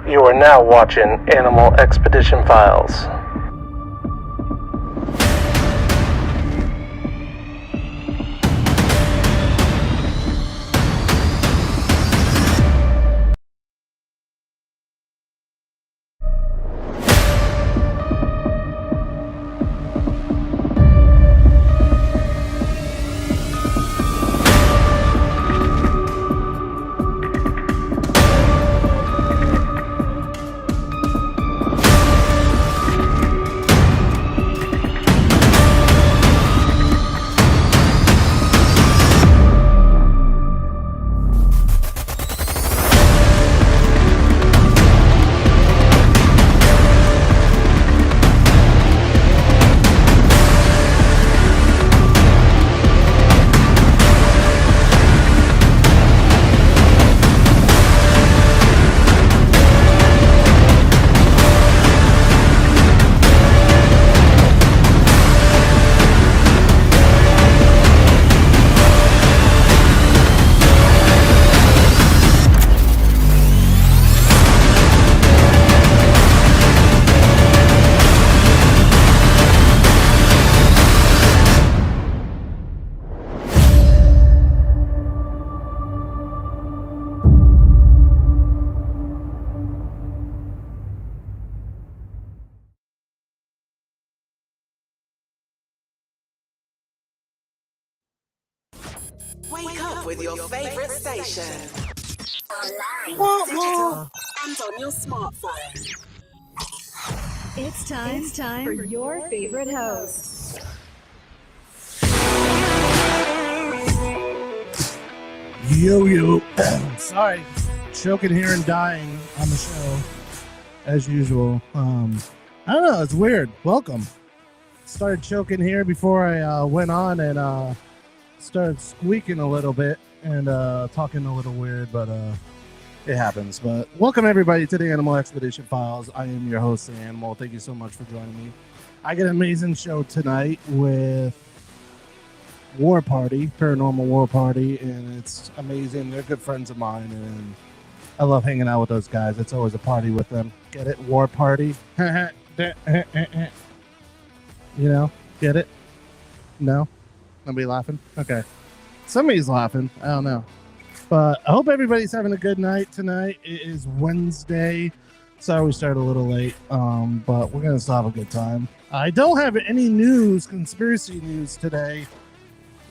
You are now watching Animal Expedition Files. Wake up with your favorite station. Online, digital, and on your smartphone. It's time for your favorite host. Yo. Sorry, choking here and dying on the show, as usual. I don't know, it's weird. Welcome. Started choking here before I went on and started squeaking a little bit and talking a little weird, but it happens. But welcome everybody to the Animal Expedition Files. I am your host, The Animal. Thank you so much for joining me. I got an amazing show tonight with War Party, Paranormal War Party, and it's amazing. They're good friends of mine, and I love hanging out with those guys. It's always a party with them. Get it? War Party. You know, get it? No? Nobody laughing? Okay. Somebody's laughing. I don't know. But I hope everybody's having a good night tonight. It is Wednesday. Sorry we started a little late, but we're going to still have a good time. I don't have any news, conspiracy news today.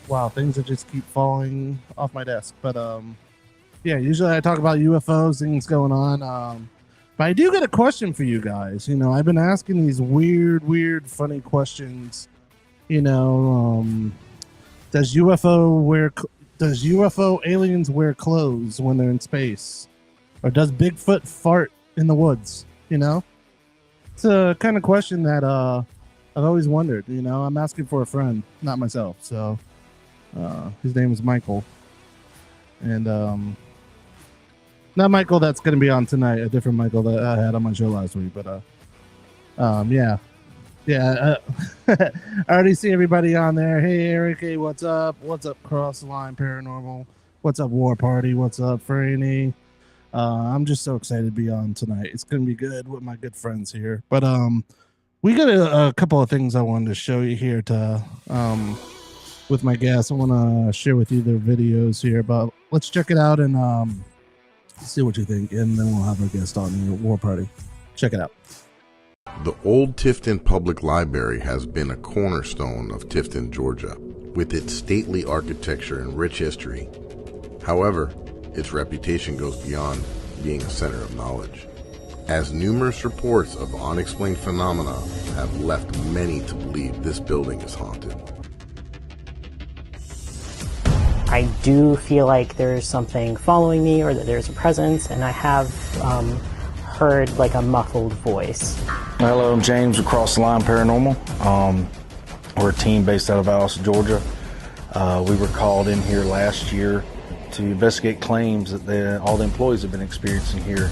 Wow, things that just keep falling off my desk. But yeah, usually I talk about UFOs, things going on. But I do get a question for you guys. You know, I've been asking these weird, funny questions. You know, does UFO aliens wear clothes when they're in space? Or does Bigfoot fart in the woods? You know? It's a kind of question that I've always wondered. You know, I'm asking for a friend, not myself. So his name is Michael. And not Michael that's going to be on tonight, a different Michael that I had on my show last week. But yeah. I already see everybody on there. Hey, Eric. Hey, what's up? What's up, Cross the Line Paranormal? What's up, War Party? What's up, Franny? I'm just so excited to be on tonight. It's going to be good with my good friends here. But we got a couple of things I wanted to show you here to with my guests. I want to share with you their videos here. But let's check it out and see what you think. And then we'll have our guest on here, War Party. Check it out. The Old Tifton Public Library has been a cornerstone of Tifton, Georgia, with its stately architecture and rich history. However, its reputation goes beyond being a center of knowledge, as numerous reports of unexplained phenomena have left many to believe this building is haunted. I do feel like there's something following me or that there's a presence, and I have heard like a muffled voice. Hello, I'm James with Cross the Line Paranormal. We're a team based out of Alice, Georgia. We were called in here last year to investigate claims that all the employees have been experiencing here,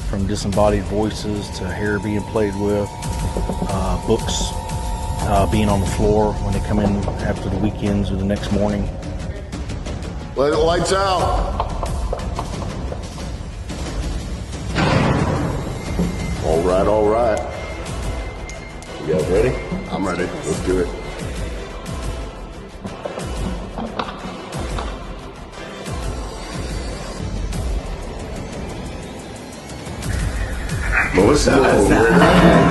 from disembodied voices to hair being played with, books being on the floor when they come in after the weekends or the next morning. Let it lights out. right, all right. You guys ready? I'm ready. Let's do it. What's that?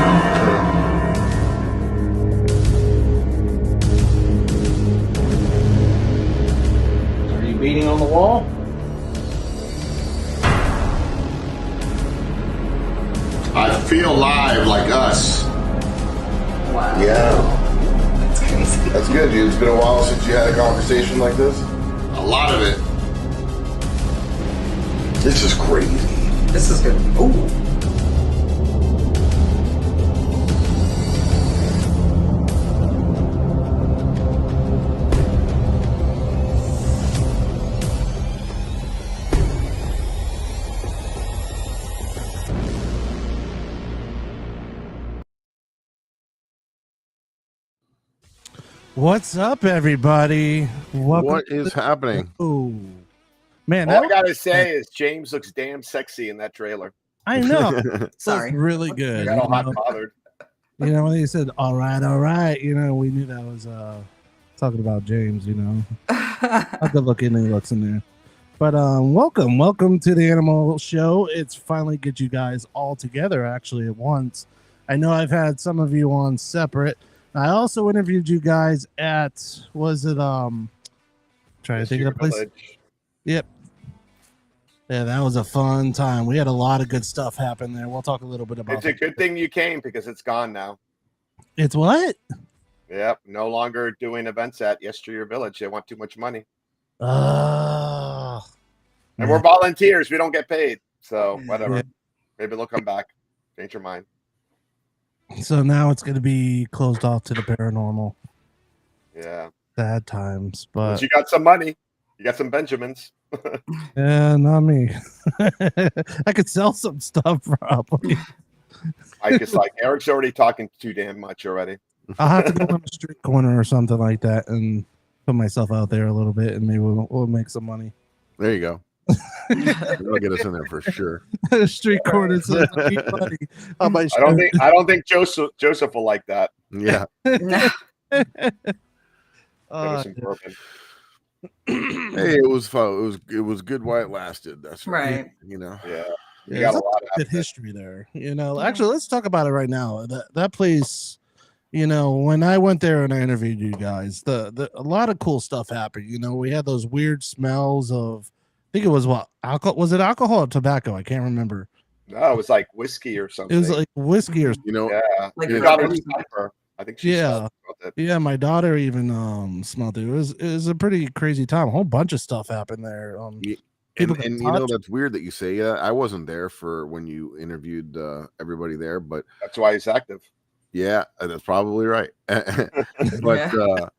Are you beating on the wall? I feel live like us. Wow. Yeah. That's crazy. That's good, dude. It's been a while since you had a conversation like this. A lot of it. This is crazy. This is good. Ooh. What's up, everybody? Welcome What is happening? Oh, man, All I that gotta say is James looks damn sexy in that trailer. I know. Sorry. Looked really I good. got all hot and bothered. When they said all right, we knew that was talking about James, how good looking he looks in there. But welcome to the Animal Show. It's finally get you guys all together actually at once. I know I've had some of you on separate. I also interviewed you guys at trying to think of the place. Village. Yep. Yeah, that was a fun time. We had a lot of good stuff happen there. We'll talk a little bit about It's a good thing you came because it's gone now. It's what? Yep, no longer doing events at Yesteryear Village. They want too much money. Oh. And we're volunteers. We don't get paid. So whatever. Yeah. Maybe they'll come back. Change your mind. So now it's going to be closed off to the paranormal. Yeah. Sad times, But but you got some money. You got some Benjamins. yeah, not me. I could sell some stuff probably. I just like Eric's already talking too damn much already. I'll have to go on a street corner or something like that and put myself out there a little bit, and maybe we'll make some money. There you go. That'll get us in there for sure. Street corner says keep money on my I don't think Joseph will like that. Yeah. Give us some bourbon. Hey, it was fun. It was good while it lasted. That's Right. Yeah. Yeah, You got a there's lot good of history there. Actually, let's talk about it right now. That place, when I went there and I interviewed you guys, a lot of cool stuff happened. We had those weird smells of, I think it was alcohol. Was it alcohol or tobacco? I can't remember. No, it was like whiskey or something. It was like whiskey or yeah. Like Your for daughter's everything. pepper. I think she smelled it. yeah. My daughter even smelled it. It was a pretty crazy time. A whole bunch of stuff happened there. People got And touched. that's weird that you say that. I wasn't there for when you interviewed everybody there, but That's why he's active. yeah, that's probably right. But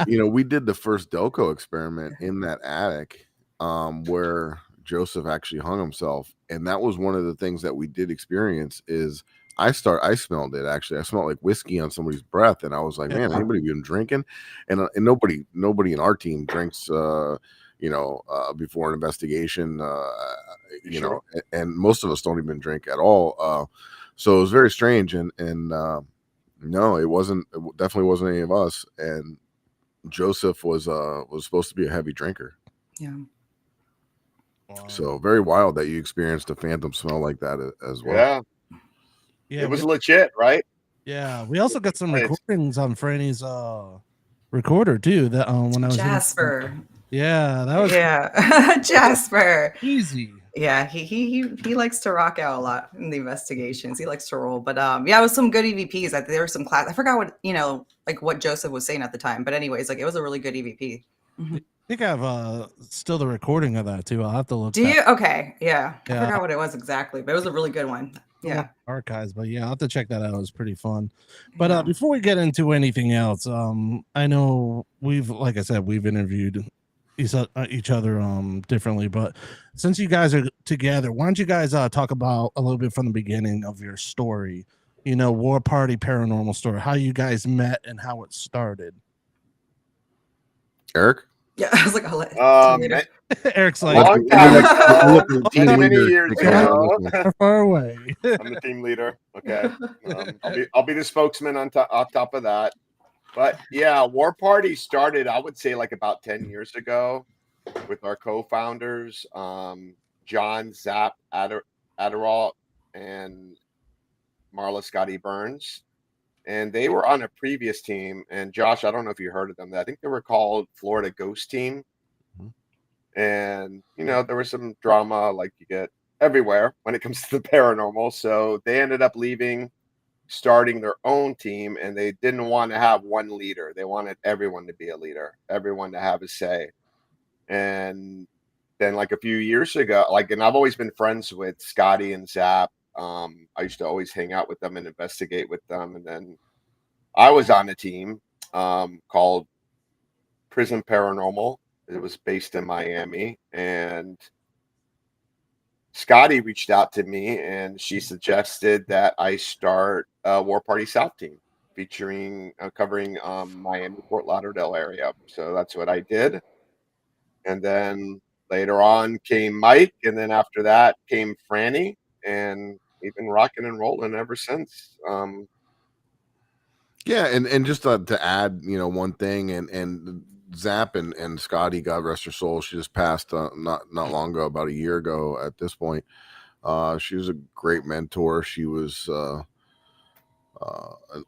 we did the first Delco experiment in that attic where Joseph actually hung himself, and that was one of the things that we did experience. Is I smelled it actually. I smelled like whiskey on somebody's breath, and I was like, man, anybody been drinking? And nobody in our team drinks. Before an investigation, and most of us don't even drink at all. So it was very strange, and no, it definitely wasn't any of us. And Joseph was supposed to be a heavy drinker. Yeah. Wow. So very wild that you experienced a phantom smell like that as well. Yeah. Yeah, It was legit, right? Yeah, we also got some recordings on Franny's recorder too. That when I was Jasper. Yeah, that was Jasper. easy. Yeah, he likes to rock out a lot in the investigations. He likes to roll, but it was some good EVPs. There were some class. I forgot what what Joseph was saying at the time, but anyways, it was a really good EVP. I think I have still the recording of that too. I'll have to look. Do you? Okay, yeah. I Yeah. forgot what it was exactly, but it was a really good one. Yeah. Archives, but yeah, I'll have to check that out. It was pretty fun. But before we get into anything else, I know like I said, we've interviewed each other differently, but since you guys are together, why don't you guys talk about a little bit from the beginning of your story, War Party Paranormal story, how you guys met and how it started. Eric? Yeah, I was like, I'll let Um, later. Eric's a like, long time ago, Team many, many leader years takes care of ago. this one. far, far away. I'm the team leader. Okay. I'll be the spokesman on top of that. But yeah, War Party started, I would say, like about 10 years ago with our co-founders, John Zapp Adderall and Marla Scotty Burns. And they were on a previous team. And Josh, I don't know if you heard of them. I think they were called Florida Ghost Team. And, there was some drama like you get everywhere when it comes to the paranormal. So they ended up leaving, starting their own team, and they didn't want to have one leader. They wanted everyone to be a leader, everyone to have a say. And then like a few years ago, and I've always been friends with Scotty and Zap. I used to always hang out with them and investigate with them. And then I was on a team called Prison Paranormal. It was based in Miami, and Scotty reached out to me and she suggested that I start a War Party South team featuring covering Miami, Fort Lauderdale area. So that's what I did. And then later on came Mike, and then after that came Franny, and we've been rocking and rolling ever since. Yeah, and just to add, one thing, and Zap and Scotty, God rest her soul, she just passed not long ago, about a year ago at this point. She was a great mentor. She was an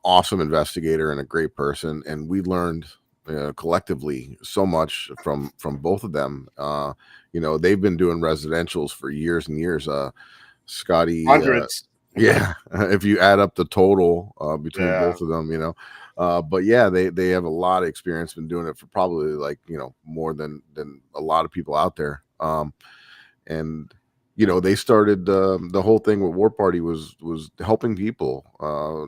awesome investigator and a great person, and we learned collectively so much from both of them. They've been doing residentials for years and years. Scotty, Hundreds. yeah, if you add up the total between Yeah. both of them, but yeah, they have a lot of experience, been doing it for probably more than a lot of people out there. And they started the whole thing with War Party was helping people,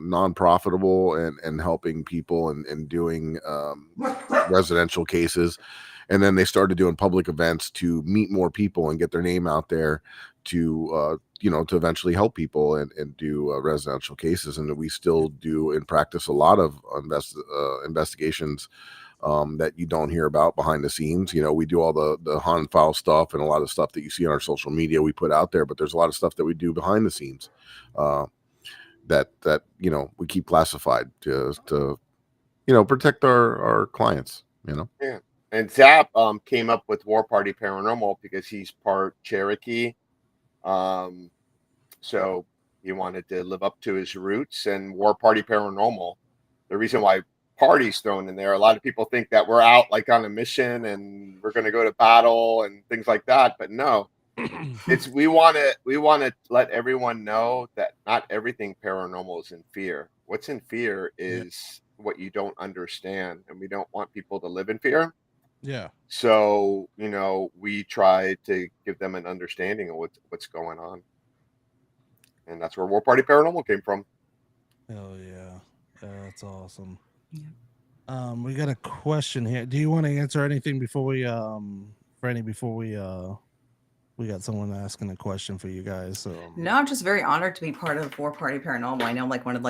non-profitable and helping people and doing residential cases. And then they started doing public events to meet more people and get their name out there to to eventually help people and do residential cases. And we still do in practice a lot of investigations that you don't hear about behind the scenes. We do all the haunted file stuff and a lot of stuff that you see on our social media we put out there, but there's a lot of stuff that we do behind the scenes that we keep classified to protect our clients. Yeah. And Zap came up with War Party Paranormal because he's part Cherokee. So he wanted to live up to his roots, and War Party Paranormal. The reason why party's thrown in there, a lot of people think that we're out like on a mission and we're going to go to battle and things like that. But no, we want to let everyone know that not everything paranormal is in fear. What's in fear is what you don't understand, and we don't want people to live in fear. Yeah. So, we try to give them an understanding of what's going on. And that's where War Party Paranormal came from. Hell yeah. That's awesome. Yeah. We got a question here. Do you want to answer anything before we Franny, before we got someone asking a question for you guys? So No, I'm just very honored to be part of War Party Paranormal. I know one of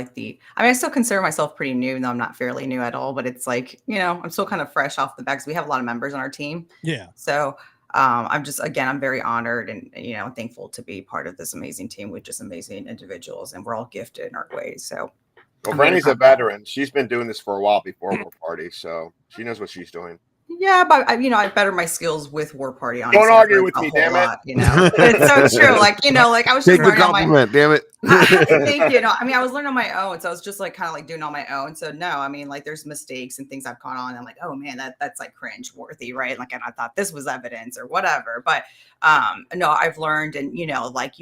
I still consider myself pretty new, even though I'm not fairly new at all, but it's I'm still kind of fresh off the bat because we have a lot of members on our team. Yeah. So I'm very honored and, thankful to be part of this amazing team with just amazing individuals, and we're all gifted in our ways. So well, Franny's a veteran. She's been doing this for a while before War Party, so she knows what she's doing. Yeah, but I better my skills with War Party. Honestly, don't argue with me, damn it. It's so true. I was just take the compliment, damn it. Thank you. I was learning on my own, so I was just kind of doing on my own. So no, there's mistakes and things I've caught on. I'm like, oh man, that's cringe worthy, right? And I thought this was evidence or whatever. But no, I've learned, and you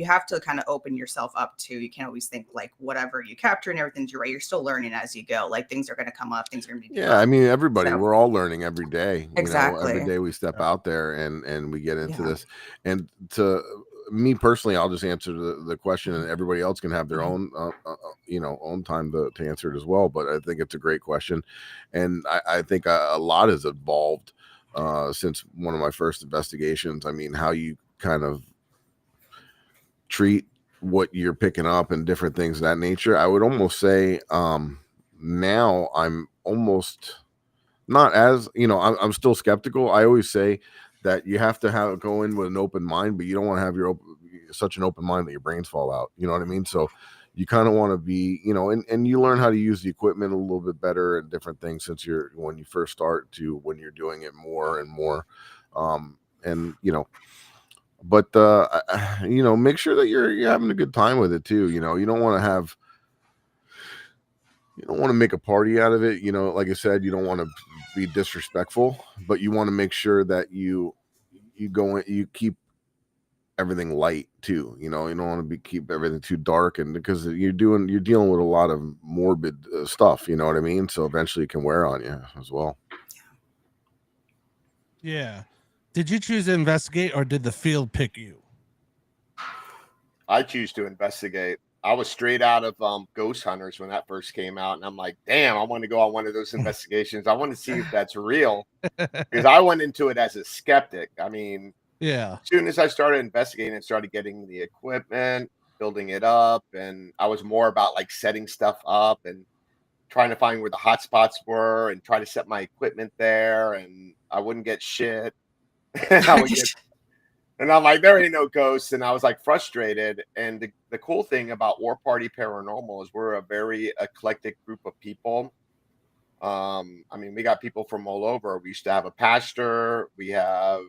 have to kind of open yourself up to. You can't always think whatever you capture and everything's right. You're still learning as you go. Things are going to come up. Things are going to be different. Everybody, we're all learning every day. Exactly. Every day we step out there and we get into this. And to me personally, I'll just answer the question, and everybody else can have their own own time to answer it as well. But I think it's a great question, and I think a lot has evolved since one of my first investigations. How you kind of treat what you're picking up and different things of that nature. I would almost say now I'm almost not as, I'm still skeptical. I always say that you have to go in with an open mind, but you don't want to have such an open mind that your brains fall out. You know what I mean? So you kind of want to be, and you learn how to use the equipment a little bit better and different things when you first start to when you're doing it more and more. And but make sure that you're having a good time with it too. You don't want to make a party out of it. Like I said, you don't want to be disrespectful, but you want to make sure that you keep everything light too. You don't want to keep everything too dark, and because you're dealing with a lot of morbid stuff. You know what I mean? So eventually it can wear on you as well. Yeah. Did you choose to investigate, or did the field pick you? I choose to investigate. I was straight out of Ghost Hunters when that first came out, and I'm like, damn, I want to go on one of those investigations. I want to see if that's real, because I went into it as a skeptic. I mean, yeah. As soon as I started investigating and started getting the equipment, building it up, and I was more about like setting stuff up and trying to find where the hot spots were and try to set my equipment there, and I wouldn't get shit. And I'm like, there ain't no ghosts. And I was like frustrated. And the cool thing about War Party Paranormal is we're a very eclectic group of people. I mean, we got people from all over. We used to have a pastor. We have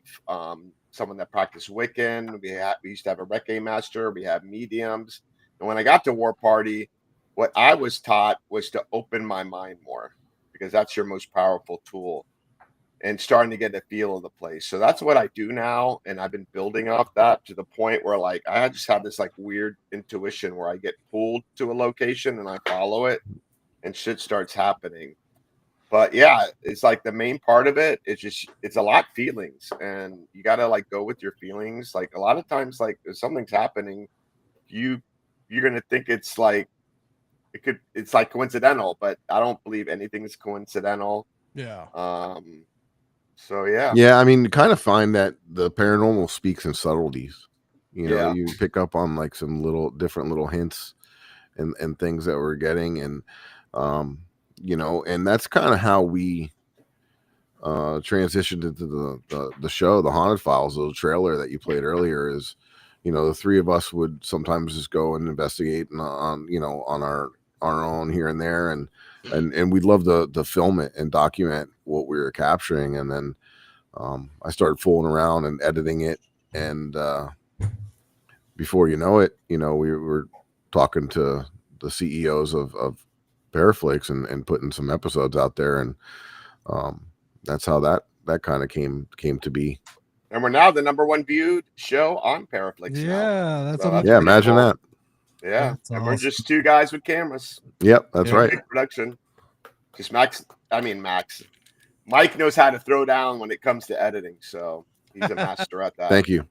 someone that practiced Wiccan. We used to have a Reiki master. We have mediums. And when I got to War Party, what I was taught was to open my mind more, because that's your most powerful tool, and starting to get a feel of the place. So that's what I do now. And I've been building off that to the point where like, I just have this like weird intuition where I get pulled to a location and I follow it and shit starts happening. But yeah, it's like the main part of it. It's a lot feelings, and you got to like go with your feelings. Like a lot of times, like if something's happening, you're going to think it's like coincidental, but I don't believe anything's coincidental. Yeah. So yeah. Yeah, I mean, you kind of find that the paranormal speaks in subtleties. You pick up on like some different little hints and things that we're getting, and and that's kind of how we transitioned into the show, the Haunted Files. The trailer that you played earlier is, the three of us would sometimes just go and investigate on our own here and there, and we'd love to film it and document what we were capturing. And then I started fooling around and editing it, and before you know it, we were talking to the CEOs of Paraflakes and putting some episodes out there, and that's how that kind of came to be. And we're now the #1 viewed show on Paraflix. Yeah, that's imagine cool. that. Yeah, that's and awesome. we're just two guys with cameras. Yep, that's right. Big production. Just Max. Mike knows how to throw down when it comes to editing, so he's a master at that. Thank you.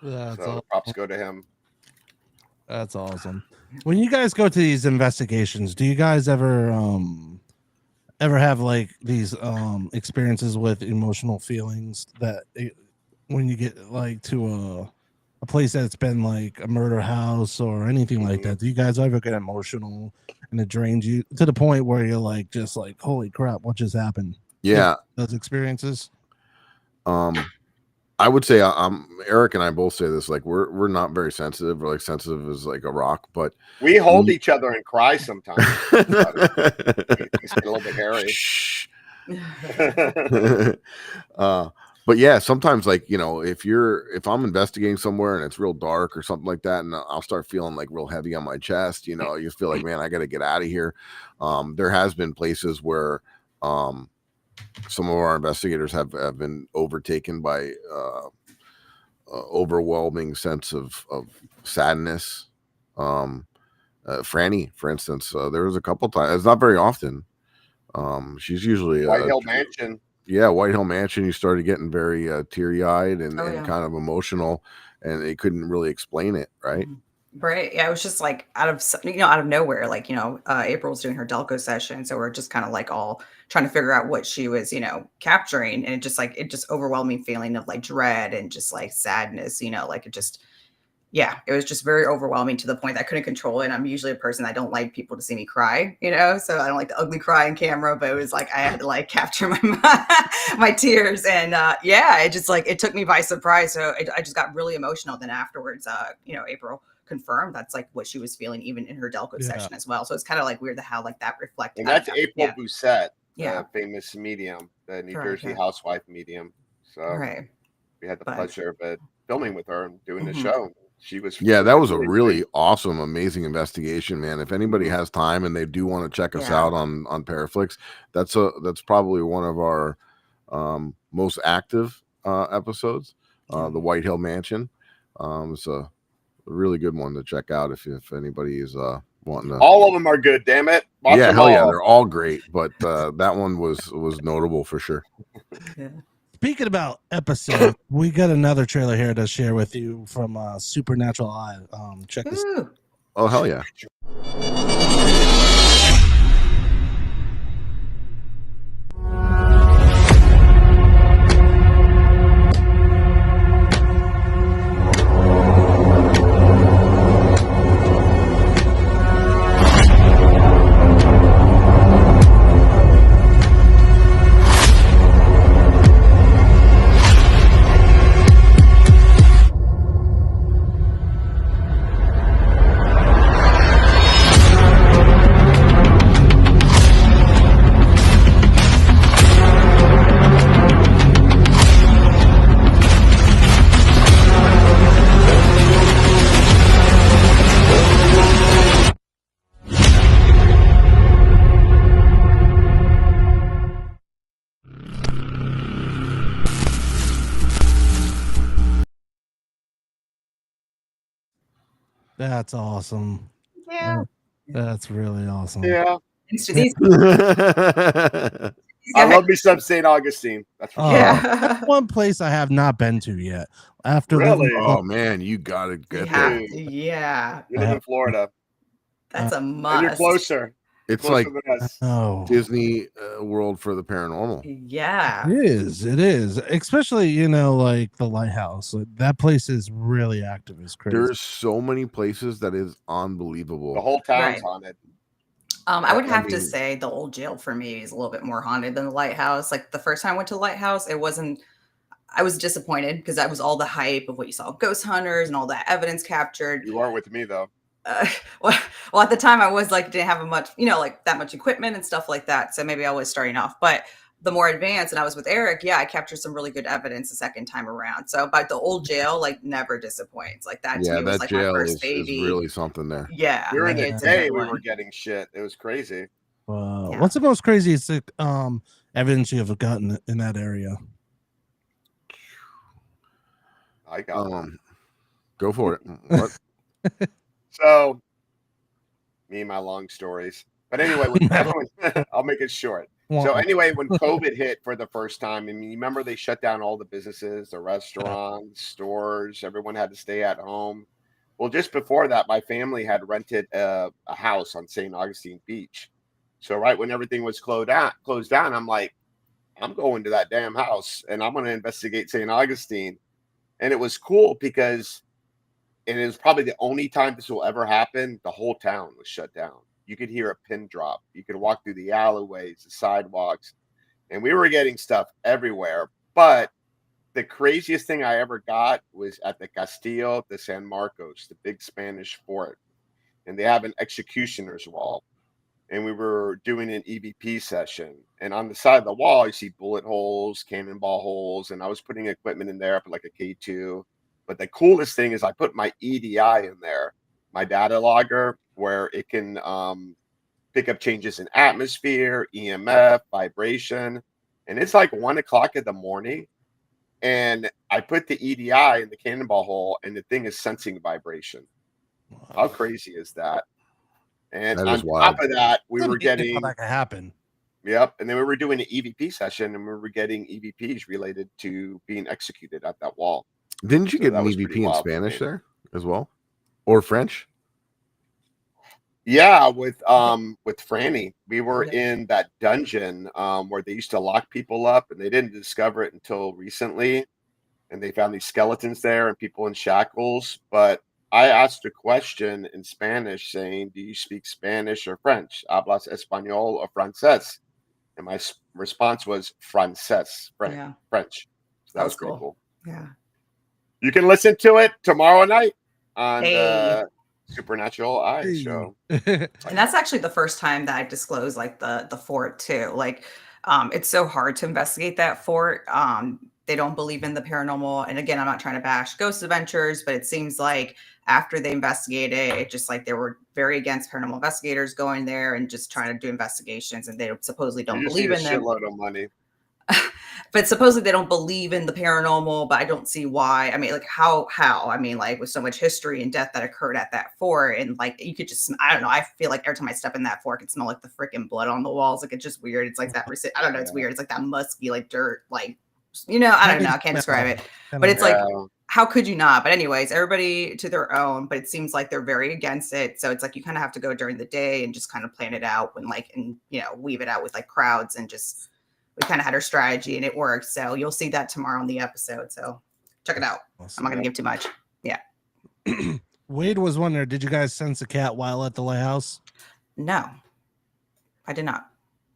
That's so awesome. props go to him. That's awesome. When you guys go to these investigations, do you guys ever have like these experiences with emotional feelings that when you get like to a place that's been like a murder house or anything like that, do you guys ever get emotional and it drains you to the point where you're like just like, holy crap, what just happened? Yeah, those experiences. I would say Eric and I both say this, like we're not very sensitive, or like sensitive as like a rock, but we hold each other and cry sometimes. It's a little bit hairy. But yeah, sometimes like, if I'm investigating somewhere and it's real dark or something like that, and I'll start feeling like real heavy on my chest, you feel like, man, I got to get out of here. There has been places where some of our investigators have been overtaken by overwhelming sense of sadness. Franny, for instance, there was a couple times. It's not very often. She's usually White Hill Mansion. Yeah, White Hill Mansion. You started getting very teary-eyed and kind of emotional, and they couldn't really explain it, right? Right. Yeah, it was just like out of nowhere. Like, April's doing her Delco session. So we're just kind of like all trying to figure out what she was, capturing. And it just overwhelming feeling of like dread and just like sadness, like it just, yeah, it was just very overwhelming to the point that I couldn't control it. I'm usually a person that don't like people to see me cry, you know, so I don't like the ugly cry on camera, but it was like I had to like capture my my tears, and yeah, it just like it took me by surprise. So I just got really emotional. Then afterwards, you know, April confirmed that's like what she was feeling even in her Delco session as well. So it's kind of like weird how like that reflected. And that's April yeah. Doucette, Yeah. the famous medium, the New Correct, Jersey yeah. housewife medium. So Right. we had the But- pleasure of filming with her and doing the Mhm. show. She was Yeah, that was a really really great. awesome, amazing investigation, man. If anybody has time and they do want to check us Yeah. out on Paraflix, that's probably one of our most active episodes. The White Hill Mansion. It's a really good one to check out if anybody is wanting to. All of them are good, damn it. Watch Yeah, them hell all. yeah, they're all great, but that one was notable for sure. Yeah. Speaking about episodes, we got another trailer here to share with you from Supernatural Eye. Check this. Ooh. Oh hell yeah. That's awesome. Yeah. That's really awesome. Yeah. These I love me some St. Augustine. That's for sure. Yeah. One place I have not been to yet. After Really? Oh man, you gotta get there. Yeah. You live in Florida. That's a And you're must. closer. It's Closer like than us. Oh, Disney World for the paranormal. Yeah. it is. It is. Especially, you know, like the lighthouse. Like, that place is really active. It's crazy. There's so many places that is The unbelievable. whole town's Right. haunted. I would have to mean- say the old jail for me is a little bit more haunted than the lighthouse. Like the first time I went to the lighthouse, it wasn't. I was disappointed because that was all the hype of what you saw, ghost hunters and all that evidence captured. You weren't with me though. Well, at the time I was like didn't have much, you know, like that much equipment and stuff like that. So maybe I was starting off, but the more advanced, and I was with Eric, yeah, I captured some really good evidence the second time around. So, but the old jail like never disappoints. Like that to Yeah, me was that like my jail first is baby. really something there. Yeah, During like, the it's a day, good we one. were getting shit. It was crazy. Wow. Yeah. What's the most craziest evidence you have gotten in that area? I got one. Go for it. What? So, me and my long stories. But anyway, I'll make it short. So anyway, when COVID hit for the first time, I mean, you remember they shut down all the businesses, the restaurants, stores, everyone had to stay at home. Well, just before that, my family had rented a house on St. Augustine Beach. So right when everything was closed down, I'm like, I'm going to that damn house and I'm going to investigate St. Augustine. And it was cool because, and it was probably the only time this will ever happen, the whole town was shut down. You could hear a pin drop. You could walk through the alleyways, the sidewalks, and we were getting stuff everywhere. But the craziest thing I ever got was at the Castillo de San Marcos, the big Spanish fort. And they have an executioner's wall. And we were doing an EVP session. And on the side of the wall, you see bullet holes, cannonball holes. And I was putting equipment in there for like a K2. But the coolest thing is I put my EDI in there, my data logger, where it can pick up changes in atmosphere, EMF, vibration. And it's like 1 o'clock in the morning. And I put the EDI in the cannonball hole and the thing is sensing vibration. Wow. How crazy is that? And That on is wild. top of that, we It's were amazing getting, how that could happen. yep. And then we were doing an EVP session and we were getting EVPs related to being executed at that wall. Didn't you So get that an was EVP pretty in wild for Spanish me. there as well? Or French? Yeah, with Franny, we were in that dungeon where they used to lock people up, and they didn't discover it until recently, and they found these skeletons there and people in shackles. But I asked a question in Spanish saying, "Do you speak Spanish or French? ¿Hablas español or francés?" And my response was francés, Yeah. French. So that was pretty cool. cool. Yeah. You can listen to it tomorrow night on Hey. the Supernatural Eyes show. And that's actually the first time that I've disclosed like the fort too. Like, it's so hard to investigate that fort. They don't believe in the paranormal. And again, I'm not trying to bash Ghost Adventures, but it seems like after they investigated, it just like they were very against paranormal investigators going there and just trying to do investigations. And they supposedly don't believe in them. Shitload of money. But supposedly they don't believe in the paranormal, but I don't see why. I mean, like how? I mean, like with so much history and death that occurred at that fort, and like you could just, I don't know. I feel like every time I step in that fort, it smell like the freaking blood on the walls. Like it's just weird. It's like that. I don't know. It's weird. It's like that musky, like dirt, like I don't know. I can't describe it. But it's like, how could you not? But anyways, everybody to their own. But it seems like they're very against it. So it's like you kind of have to go during the day and just kind of plan it out and weave it out with like crowds and just. We kind of had our strategy and it worked. So you'll see that tomorrow in the episode. So check it out. Awesome. I'm not going to give too much. Yeah. Wade was wondering, did you guys sense a cat while at the lighthouse? No, I did not.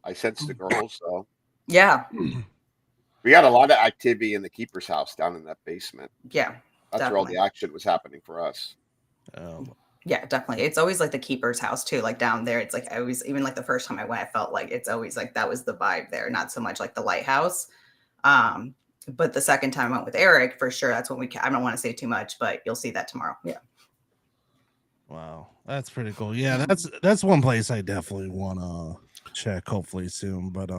I sensed the girls. So yeah. We had a lot of activity in the keeper's house down in that basement. Yeah. That's where all the action was happening for us. Yeah, definitely. It's always like the keeper's house too, like down there. It's like I always, even like the first time I went, I felt like it's always like that was the vibe there, not so much like the lighthouse. But the second time I went with Eric, for sure, that's when I don't want to say too much, but you'll see that tomorrow. Yeah. Wow, that's pretty cool. Yeah, that's one place I definitely want to check, hopefully soon. But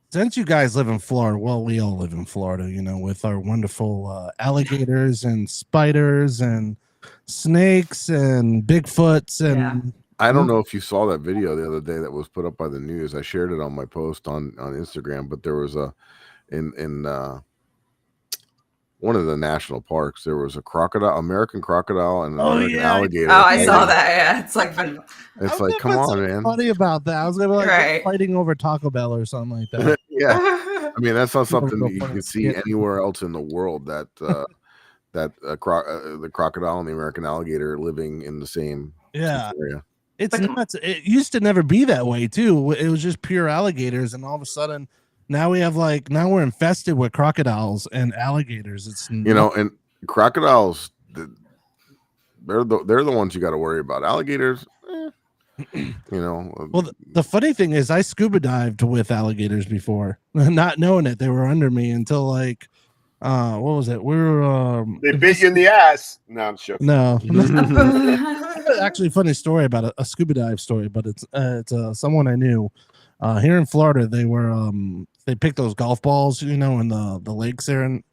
since you guys live in Florida, well, we all live in Florida, with our wonderful alligators and spiders and snakes and Bigfoots and I don't know if you saw that video the other day that was put up by the news. I shared it on my post on Instagram, but there was in one of the national parks, there was a American crocodile and an American alligator. Oh, I saw that. Yeah, it's like it's like, come on, man. Funny about that. I was gonna be like fighting over Taco Bell or something like that. Yeah, I mean that's not something that you can see anywhere else in the world. That the crocodile and the American alligator living in the same area. It's nuts. It used to never be that way too. It was just pure alligators, and all of a sudden now we're infested with crocodiles and alligators. It's and crocodiles, they're the ones you got to worry about. Alligators, Well, the funny thing is, I scuba dived with alligators before, not knowing it. They were under me until like. What was it? We were they bit you in the ass. No, I'm joking. No. Actually, funny story about a scuba dive story, but it's someone I knew here in Florida. They were they picked those golf balls, in the lakes there and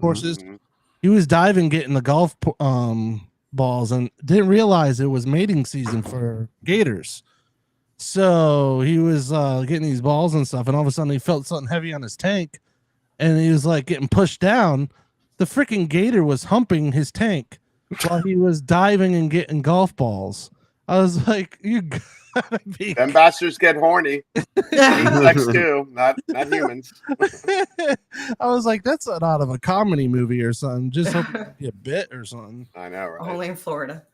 courses. Mm-hmm. He was diving, getting the golf balls, and didn't realize it was mating season for gators. So he was getting these balls and stuff, and all of a sudden he felt something heavy on his tank. And he was like getting pushed down. The freaking gator was humping his tank while he was diving and getting golf balls. I was like, "You gotta be." Them bastards get horny. Insects too, not humans. I was like, "That's not out of a comedy movie or something." Just hope you get bit or something. I know, right? Only in Florida.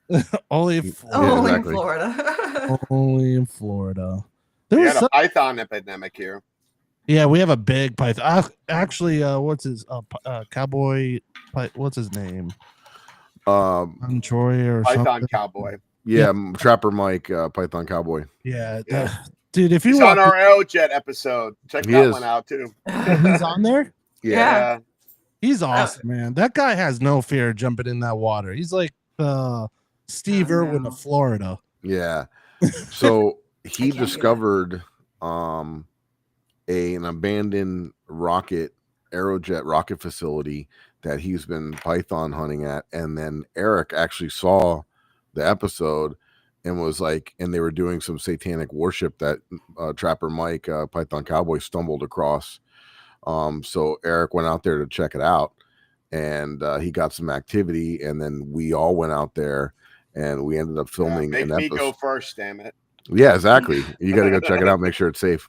Only in Florida. Only in Florida. We had a python epidemic here. Yeah, we have a big python. Actually, what's his cowboy? What's his name? Troy or Python something. Cowboy. Yeah, Trapper Mike, Python Cowboy. Yeah. Dude, if he's on our Aerojet episode, check that one out too. He's on there. Yeah. He's awesome, man. That guy has no fear jumping in that water. He's like Steve Irwin of Florida. Yeah. So he discovered an abandoned Aerojet rocket facility that he's been python hunting at, and then Eric actually saw the episode and was like, and they were doing some satanic worship that Trapper Mike, Python Cowboy, stumbled across. So Eric went out there to check it out, and he got some activity, and then we all went out there and we ended up filming Make an me episode. go first, damn it. Yeah, exactly. You got to go check it out. Make sure it's safe.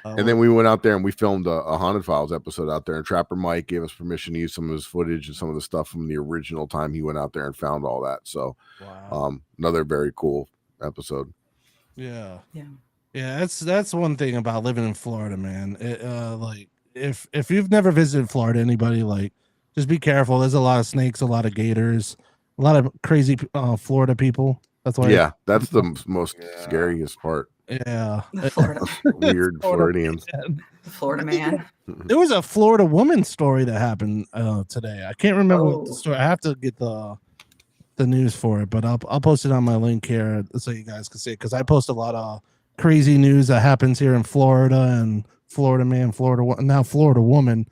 And then we went out there and we filmed a Haunted Files episode out there. And Trapper Mike gave us permission to use some of his footage and some of the stuff from the original time he went out there and found all that. So, another very cool episode. Yeah. That's one thing about living in Florida, man. Like if you've never visited Florida, anybody, like, just be careful. There's a lot of snakes, a lot of gators, a lot of crazy Florida people. That's why. That's the most scariest part. Weird Floridians. The Florida man. There was a Florida woman story that happened today. I can't remember what the story. I have to get the news for it, but I'll post it on my link here so you guys can see it, because I post a lot of crazy news that happens here in Florida, and Florida man, Florida woman.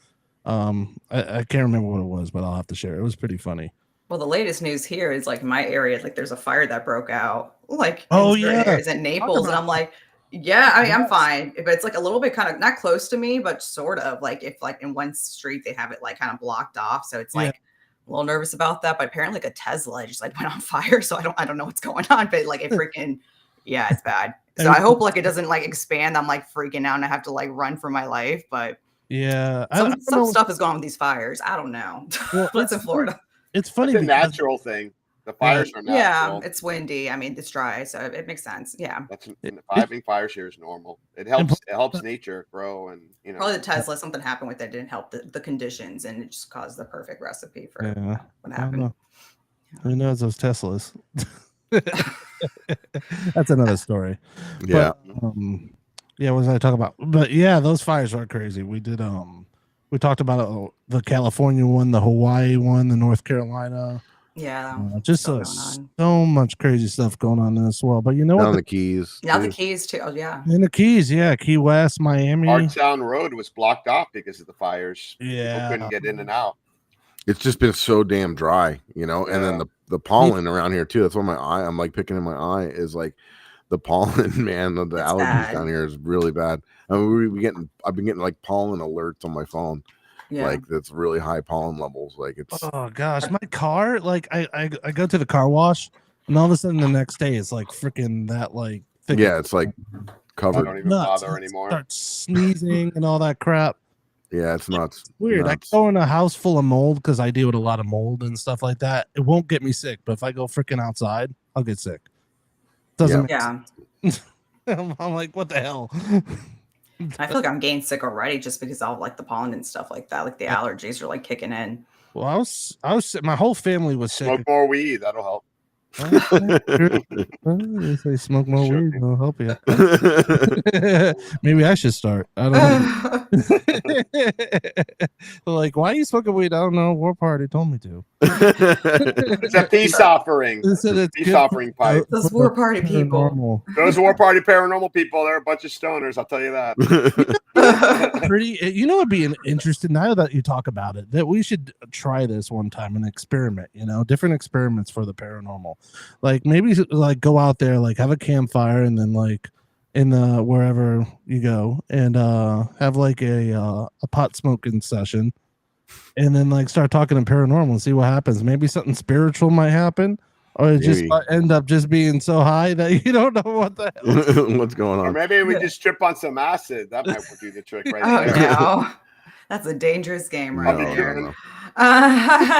I can't remember what it was, but I'll have to share. It was pretty funny. Well, the latest news here is like my area, like there's a fire that broke out, like areas in Naples, and I'm like, I mean, I'm fine, but it's like a little bit kind of not close to me, but sort of like if like in one street they have it like kind of blocked off, so it's like a little nervous about that. But apparently, like a Tesla just like went on fire, so I don't know what's going on, but like it freaking it's bad. So I hope like it doesn't like expand. I'm like freaking out and I have to like run for my life, but some stuff is going on with these fires. I don't know. It's in Florida. It's funny. It's a natural thing. The fires are natural. Yeah, it's windy. I mean, it's dry, so it makes sense. Yeah. Having fires here is normal. It helps nature grow, and probably the Tesla, something happened with it, didn't help the conditions, and it just caused the perfect recipe for what happened. Who knows those Teslas? That's another story. Yeah. But, what was I talking about? But those fires are crazy. We did we talked about the California one, the Hawaii one, the North Carolina. Just so much crazy stuff going on in this world. But you know what? The Keys. Yeah, the Keys too. Oh, yeah. In the Keys, Key West, Miami. Hard Sound Road was blocked off because of the fires. Yeah. People couldn't get in and out. It's just been so damn dry, and then the pollen around here too. That's why I'm like picking in my eye is like the pollen, man. The allergies down here is really bad. I mean, I've been getting like pollen alerts on my phone. Like that's really high pollen levels. Like it's my car, like I go to the car wash and all of a sudden the next day it's like freaking that like thick. It's like covered. I don't even bother anymore. Start sneezing and all that crap. Yeah, it's nuts. It's weird. I go in a house full of mold because I deal with a lot of mold and stuff like that. It won't get me sick, but if I go freaking outside, I'll get sick. Doesn't make sense. I'm like, what the hell? I feel like I'm getting sick already just because of like the pollen and stuff like that. Like the allergies are like kicking in. Well, I was my whole family was sick. Smoke more weed, that'll help. They say smoke more weed, it'll help you. Maybe I should start. I don't know. Like, why are you smoking weed? I don't know. War Party told me to. It's a peace offering. Peace offering pipe. Those War Party people. Those War Party Paranormal people, they're a bunch of stoners. I'll tell you that. It'd be interesting now that you talk about it, that we should try this one time and experiment, different experiments for the paranormal. Like maybe like go out there, like have a campfire, and then like in the wherever you go and have like a pot smoking session, and then like start talking to paranormal and see what happens. Maybe something spiritual might happen, or it just end up just being so high that you don't know what the hell what's going on. Or maybe we just trip on some acid. That might do the trick right there. No. That's a dangerous game right there. No.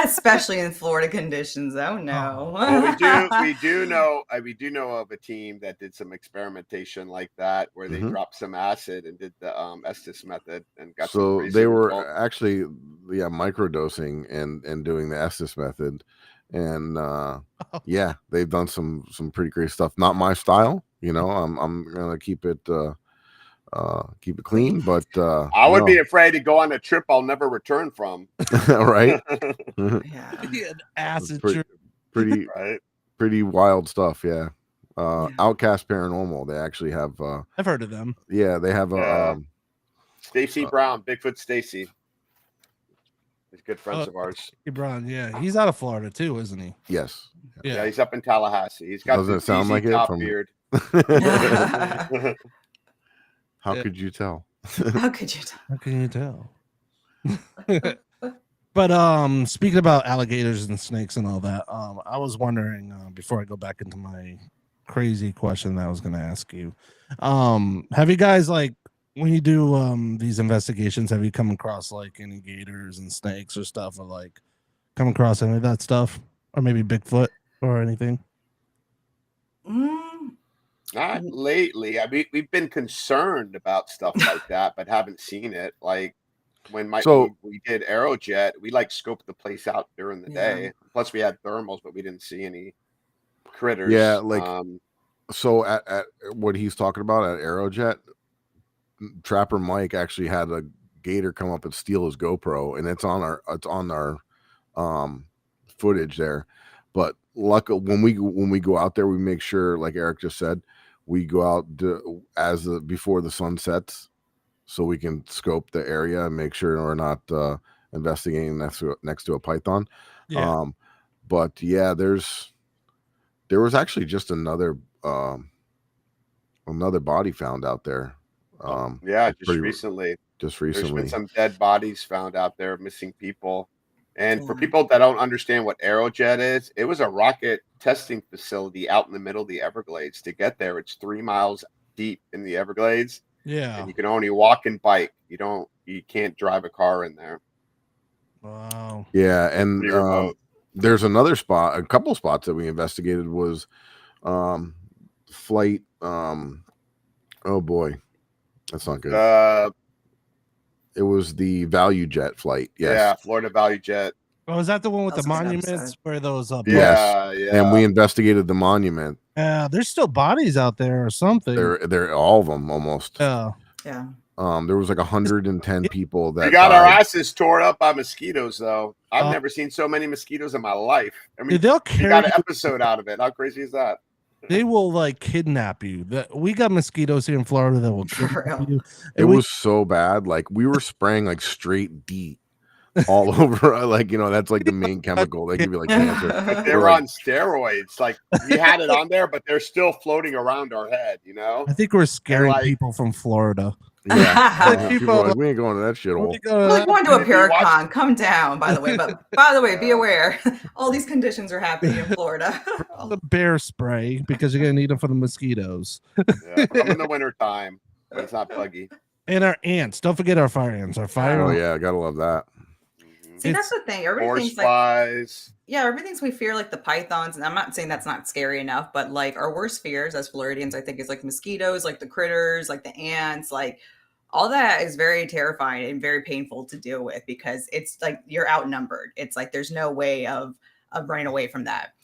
Especially in Florida conditions. Oh no. Well, we do know of a team that did some experimentation like that where they dropped some acid and did the Estes method and got so they were actually microdosing and doing the Estes method, and they've done some pretty great stuff. Not my style, I'm gonna keep it clean, but I would be afraid to go on a trip I'll never return from. Right? Acid pretty right? Pretty wild stuff. Outcast Paranormal, they actually have I've heard of them. They have Stacy Brown, Bigfoot Stacy. He's good friends of ours. Brown, he's out of Florida too, isn't he? Yes. Yeah, he's up in Tallahassee. He's got doesn't sound like it from beard. How could you tell? How could you tell? But speaking about alligators and snakes and all that, I was wondering before I go back into my crazy question that I was going to ask you. Have you guys like when you do these investigations? Have you come across like any gators and snakes or stuff, or like come across any of that stuff, or maybe Bigfoot or anything? Not lately. I mean, we've been concerned about stuff like that, but haven't seen it. Like when we did Aerojet, we like scoped the place out during the day. Plus, we had thermals, but we didn't see any critters. Yeah, like so at what he's talking about at Aerojet, Trapper Mike actually had a gator come up and steal his GoPro, and it's on our footage there. But luckily, when we go out there, we make sure, like Eric just said, we go out before the sun sets, so we can scope the area and make sure we're not investigating next to a python. Yeah. But yeah, there was actually just another body found out there. Just recently. There's been some dead bodies found out there, missing people. And for people that don't understand what Aerojet is, it was a rocket testing facility out in the middle of the Everglades. To get there, it's 3 miles deep in the Everglades. Yeah. And you can only walk and bike. You can't drive a car in there. Wow. Yeah, and there's another spot, a couple spots that we investigated was flight. Oh boy, that's not good. It was the Value Jet flight. Yes. Yeah, Florida Value Jet. Oh, is that the one with the monuments where those up? Yes. Yeah. And we investigated the monument. There's still bodies out there or something. They're all of them almost. Yeah. There was like 110 people that we got our asses tore up by mosquitoes, though. I've never seen so many mosquitoes in my life. I mean, we got an episode out of it. How crazy is that? They will like kidnap you. We got mosquitoes here in Florida that will kidnap you. It was so bad. Like we were spraying like straight DEET all over. Like, that's like the main chemical. They give you like cancer. But they were on steroids. Like we had it on there, but they're still floating around our head, I think we're scaring people from Florida. Yeah. People are like, we ain't going to that shit hole. We're like going to a Paracon. Come down, by the way. But by the way, be aware, all these conditions are happening in Florida. The bear spray, because you're gonna need them for the mosquitoes. Yeah, but I'm in the winter time, but it's not buggy. And our ants. Don't forget our fire ants. Our fire. Oh yeah, gotta love that. See, that's the thing. Everything's flies. Everything's we fear, like the pythons, and I'm not saying that's not scary enough, but like our worst fears as Floridians, I think, is like mosquitoes, like the critters, like the ants, like all that is very terrifying and very painful to deal with because it's like you're outnumbered. It's like there's no way of running away from that.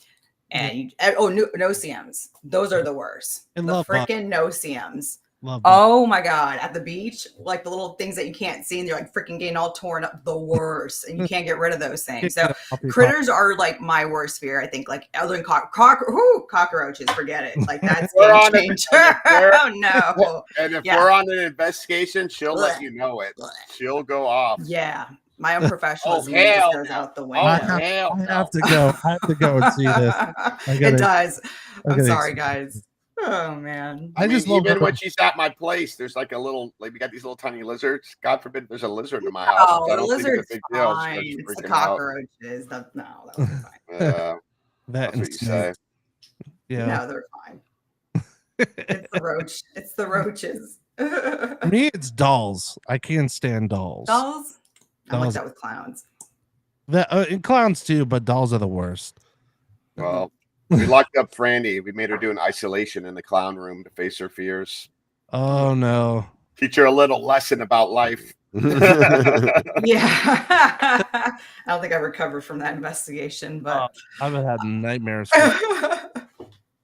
And no-see-ums. Those are the worst. The freaking no-see-ums. Oh my God. At the beach, like the little things that you can't see and you're like freaking getting all torn up, the worst. And you can't get rid of those things. So critters are like my worst fear, I think. Like other than cockroaches, forget it. Like that's game changer. Oh no. And if we're on an investigation, she'll let you know it. She'll go off. Yeah. My own professionalism just goes out the window. I have to go. I have to go and see this. It does. I'm sorry, guys. Oh man. I just love even when she's at my place, there's like a little, like we got these little tiny lizards. God forbid there's a lizard in my house. Oh, the lizard's fine. It's the cockroaches. That was fine. That's what you say. Yeah. No, they're fine. It's the roach. It's the roaches. Me, it's dolls. I can't stand dolls. Dolls? I like that with clowns. And clowns too, but dolls are the worst. Well, we locked up Franny. We made her do an isolation in the clown room to face her fears. Oh no! Teach her a little lesson about life. Yeah, I don't think I recovered from that investigation, but I've had nightmares.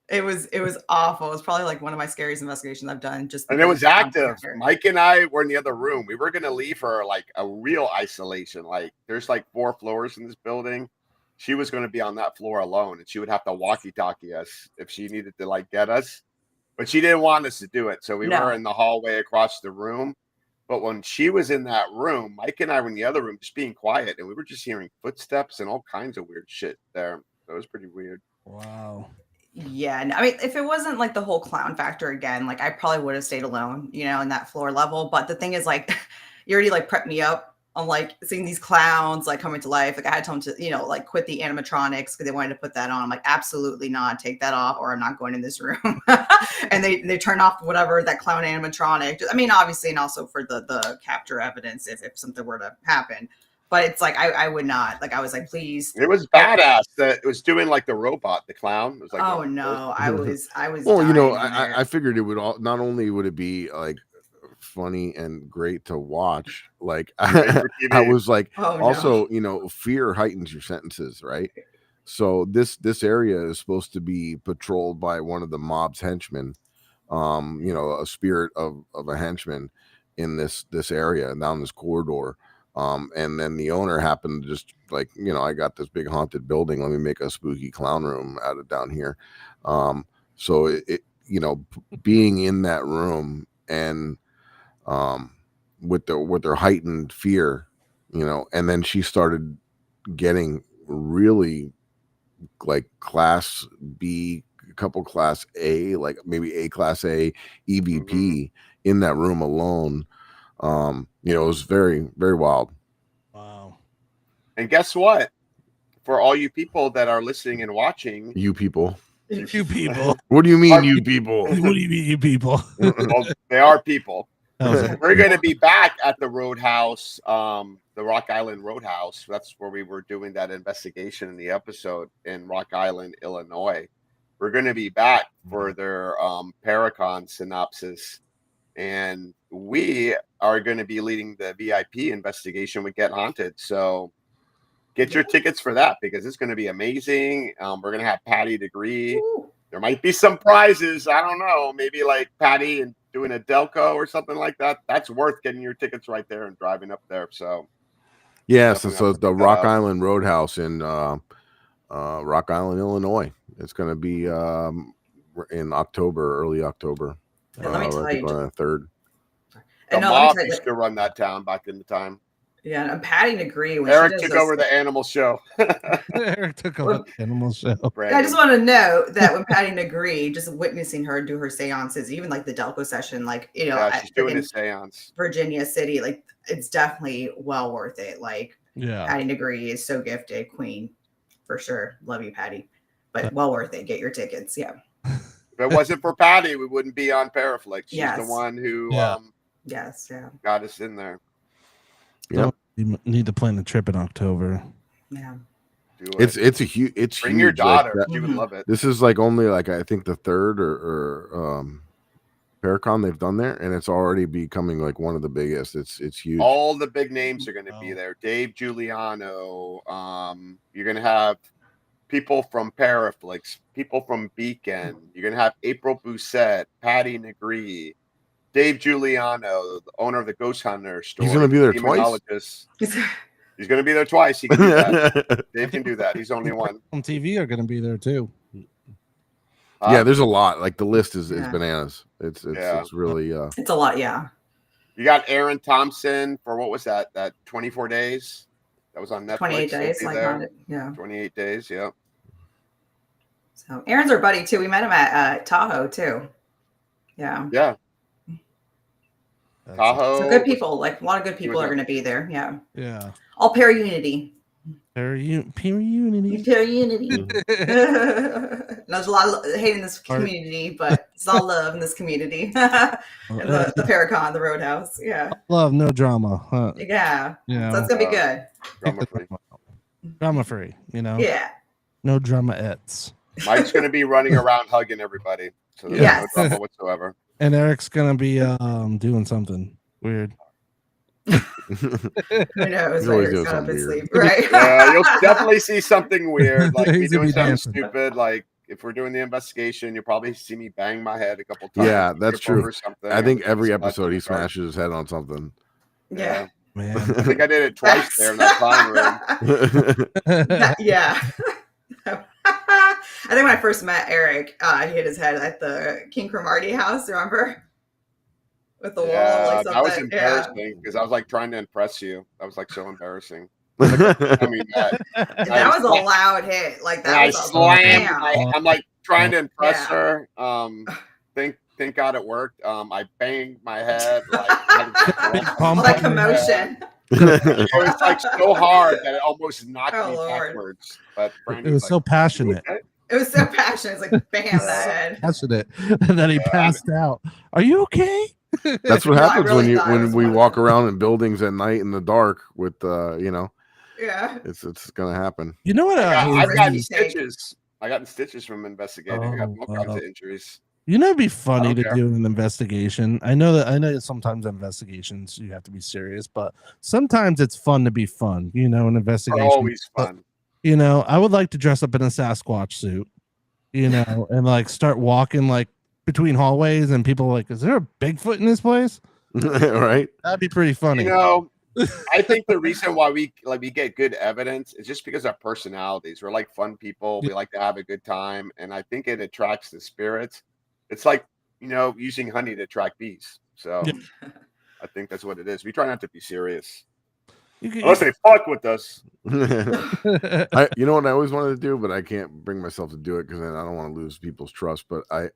It was awful. It was probably like one of my scariest investigations I've done. And it was active. Mike and I were in the other room. We were going to leave her like a real isolation. Like there's like 4 floors in this building. She was going to be on that floor alone, and she would have to walkie-talkie us if she needed to like get us. But she didn't want us to do it, so we were in the hallway across the room. But when she was in that room, Mike and I were in the other room just being quiet, and we were just hearing footsteps and all kinds of weird shit there. It was pretty weird. Wow. Yeah, I mean, if it wasn't like the whole clown factor again, like I probably would have stayed alone, in that floor level. But the thing is, like, you already like prepped me up on like seeing these clowns like coming to life. Like I had to tell them to, like quit the animatronics because they wanted to put that on. I'm like, absolutely not. Take that off or I'm not going in this room. And they turn off whatever that clown animatronic. I mean, obviously, and also for the capture evidence if something were to happen. But it's like I would not. Like I was like, please. It was badass. That it was doing like the robot, the clown. It was like, oh no, I was. Well, I I figured it would all. Not only would it be like funny and great to watch, like I was like, also, fear heightens your sentences, right? So this area is supposed to be patrolled by one of the mob's henchmen, a spirit of a henchman in this area and down this corridor. And then the owner happened to just like, I got this big haunted building. Let me make a spooky clown room out of down here. So it being in that room and with their heightened fear, and then she started getting really like class B, a couple class A, like maybe A class A EVP in that room alone. It was very, very wild. Wow. And guess what? For all you people that are listening and watching, You people. What do you mean, you people? What do you mean, you people? Well, they are people. We're going to be back at the Roadhouse, the Rock Island Roadhouse. That's where we were doing that investigation in the episode in Rock Island, Illinois. We're going to be back for their Paracon synopsis. And we are going to be leading the VIP investigation with Get Haunted. So get your tickets for that because it's going to be amazing. We're going to have Patty Degree. Ooh. There might be some prizes. I don't know. Maybe like Patty and doing a Delco or something like that. That's worth getting your tickets right there and driving up there. So yes, so it's the Rock Island Roadhouse in Rock Island, Illinois. It's going to be in October, early October. Let me tell you, on the 3rd. The mob used to run that town back in the time. Yeah, and Patty Degree. When Eric took over the animal show. Eric took over the animal show. I just want to know that when Patty Degree, just witnessing her do her seances, even like the Delco session, like she's doing a seance. Virginia City, like it's definitely well worth it. Like, Patty Degree is so gifted, queen for sure. Love you, Patty, but well worth it. Get your tickets. Yeah. If it wasn't for Patty, we wouldn't be on Paraflix. She's the one who got us in there. Yeah, you need to plan the trip in October. Yeah, it's a huge. It's bring huge. your daughter; she would love it. This is like only like I think the 3rd or Paracon they've done there, and it's already becoming like one of the biggest. It's huge. All the big names are going to be there. Dave Giuliano. You're going to have people from Paraflix, people from Beacon. You're going to have April Bousset, Patty Negree, Dave Giuliano, the owner of the Ghost Hunter store. He's going to be there twice. He's going to be there twice. He can do that. Dave can do that. He's only one. On TV are going to be there too. Yeah, there's a lot. Like the list is bananas. It's really it's a lot. Yeah. You got Aaron Thompson for what was that? That 24 days. That was on Netflix. 28 days, like on it. Yeah. 28 days. Yeah. So Aaron's our buddy too. We met him at Tahoe too. Yeah. Yeah. Tahoe. So good people, like a lot of good people are going to be there. Yeah. Yeah. All Paraunity. Paraunity. There's a lot of hate in this community, but it's all love in this community. the Paracon, the Roadhouse. Yeah. Love, no drama. Huh? Yeah. So it's going to be good. Drama free, Yeah. No drama-ettes. Mike's going to be running around hugging everybody. So there's no drama whatsoever. And Eric's going to be doing something weird. Who knows? Eric's got up his sleep, right? Yeah, you'll definitely see something weird. Like me doing something stupid. Like if we're doing the investigation, you'll probably see me bang my head a couple times. Yeah, that's true. I think every episode he smashes his head on something. Yeah. Man. I think I did it twice there in that flying room. Yeah. I think when I first met Eric, he hit his head at the King Cromartie house, remember? With the wall. Like that was embarrassing because I was like trying to impress you. That was like so embarrassing. That was a loud hit. Like that was slammed. I'm like trying to impress her. Thank God it worked. I banged my head. Like, all that commotion. It was like so hard that it almost knocked me backwards. But it was so passionate. Okay. It was so passionate. It's like bam, that head. Passionate, and then he passed out. Are you okay? That's what No, I happens really thought it when was we one of walk them. around in buildings at night in the dark with Yeah. it's gonna happen. You know what? I've gotten Risky take. stitches. I gotten stitches from investigating. I got all kinds of injuries. You know, it'd be funny don't to care. do an investigation. I know that sometimes investigations you have to be serious, but sometimes it's fun to be fun. You know, an They're investigation. always fun. You know, I would like to dress up in a Sasquatch suit. You know, and like start walking like between hallways, and people are like, "Is there a Bigfoot in this place?" Right? That'd be pretty funny. You know, I think the reason why we get good evidence is just because our personalities. We're like fun people. We like to have a good time, and I think it attracts the spirits. It's like, using honey to attract bees. So I think that's what it is. We try not to be serious. Unless they fuck with us. You know what I always wanted to do, but I can't bring myself to do it because then I don't want to lose people's trust. But I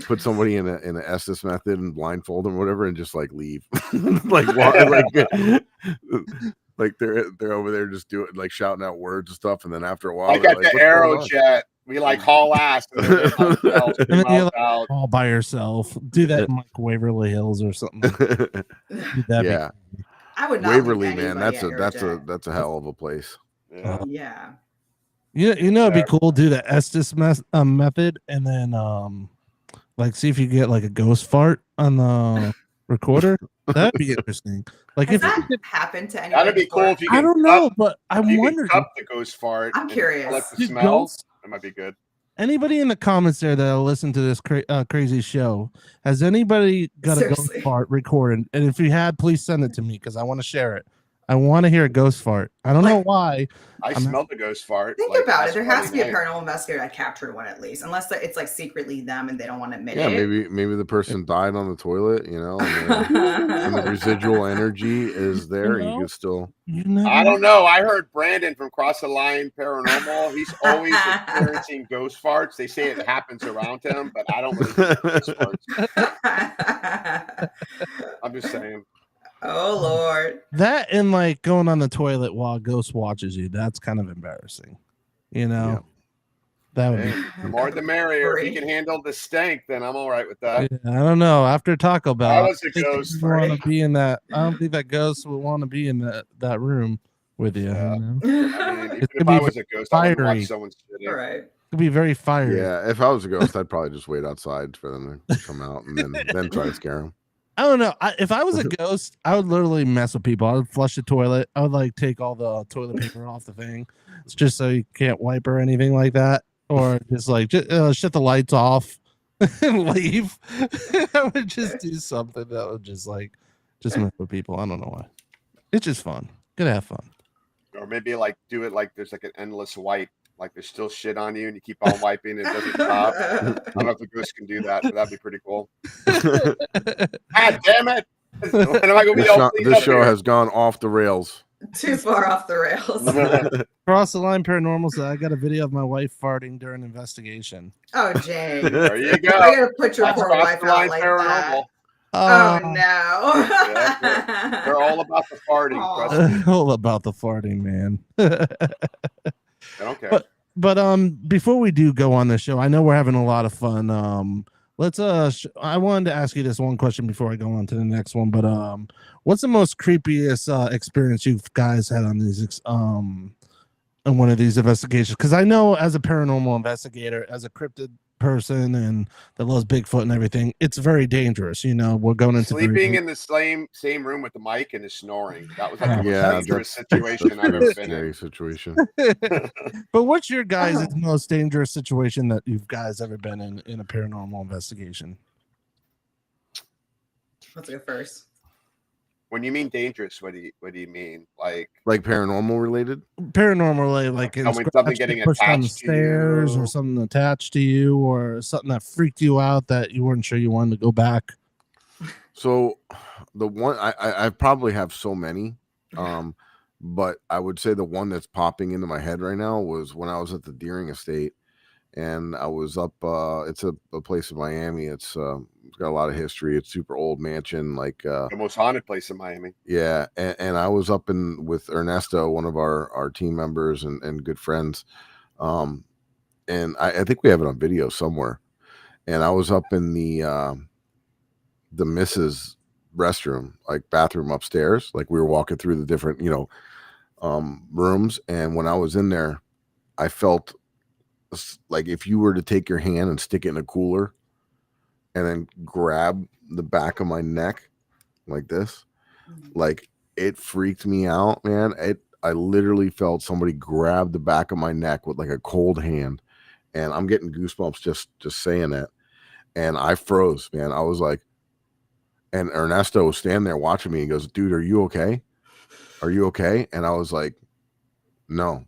put somebody in a Estes method and blindfold them or whatever, and just like leave, like they're over there just doing like shouting out words and stuff, and then after a while, I got the arrow jet. We like haul ass, and then you're like all by yourself. Do that in like Waverly Hills or something. Yeah. I would not Waverly, leave man, anybody that's a hell of a place. Yeah. You know, it'd be cool to do the Estes method, and then like see if you get like a ghost fart on the recorder. That'd be interesting. Like Has if that happened to anybody? That'd be cool if you. I don't know, but I'm wondering. Cup the ghost fart. I'm curious. Like the Did smell. ghosts- That might be good. Anybody in the comments there that'll listen to this crazy show, has anybody got a ghost fart recorded? And if you had, please send it to me because I want to share it. I want to hear a ghost fart. I don't know why. I smelled the ghost fart. Think like, about it. last There has to be a Friday night. paranormal investigator that captured one at least, unless it's like secretly them and they don't want to admit Yeah, it. maybe the person died on the toilet, and the residual energy is there, and you can still. I don't know. I heard Brandon from Cross the Line Paranormal. He's always experiencing ghost farts. They say it happens around him, but I don't really think ghost farts. I'm just saying. Oh Lord. That and like going on the toilet while a ghost watches you, that's kind of embarrassing. You know? Yeah. That would Hey, the more the merrier. If you can handle the stank, then I'm all right with that. be. Yeah, I don't know. After Taco Bell, I was a I think ghost you want freak. to be in that. I don't think that ghost would want to be in that room with you. Yeah. You know? I mean, even It if could I be was a ghost, I would fiery. watch someone shitting. All right. It could be very fiery. Yeah, if I was a ghost, I'd probably just wait outside for them to come out and then try to scare them. I don't know. If I was a ghost, I would literally mess with people. I would flush the toilet. I would like take all the toilet paper off the thing. It's just so you can't wipe or anything like that. Or just like shut the lights off and leave. I would just do something that would just mess with people. I don't know why. It's just fun. Gotta have fun. Or maybe like do it like there's like an endless wipe. Like there's still shit on you and you keep on wiping and it doesn't stop. I don't know if the ghost can do that, but that'd be pretty cool. God damn it! When am I gonna be all cleaned This up show here? has gone off the rails. Too far off the rails. Cross the Line Paranormal said I got a video of my wife farting during investigation. Oh, Jane. There you go. I gotta put your That's poor Cross wife the out Line like Paranormal. that. Oh no. Yeah, they're all about the farting. Trust me. All about the farting, man. I don't care. But before we do go on the show, I know we're having a lot of fun. Let's I wanted to ask you this one question before I go on to the next one. But what's the most creepiest experience you guys had on these on one of these investigations? Because I know as a paranormal investigator, as a cryptid person and that loves Bigfoot and everything, it's very dangerous. You know, we're going into Sleeping in the same room with the mic and is snoring. That was like the most dangerous situation I've ever been Scary in. situation. But what's your guys' most dangerous situation that you guys ever been in a paranormal investigation? Let's go first. When you mean dangerous, what do you mean? Like paranormal related? Paranormal, like something getting pushed on the attached to stairs, you. or something attached to you, or something that freaked you out that you weren't sure you wanted to go back. So the one I probably have so many, but I would say the one that's popping into my head right now was when I was at the Deering Estate, and I was up. It's a place in Miami. It's got a lot of history. It's super old mansion, like The most haunted place in Miami. yeah. And I was up in with Ernesto, one of our team members and good friends. And I think we have it on video somewhere. And I was up in the missus restroom, like bathroom upstairs. Like we were walking through the different, rooms. And when I was in there, I felt like if you were to take your hand and stick it in a cooler and then grab the back of my neck like this, like it freaked me out, man. I literally felt somebody grab the back of my neck with like a cold hand, and I'm getting goosebumps just saying that. And I froze, man. I was like, and Ernesto was standing there watching me. He goes, "Dude, are you okay? Are you okay?" And I was like, no,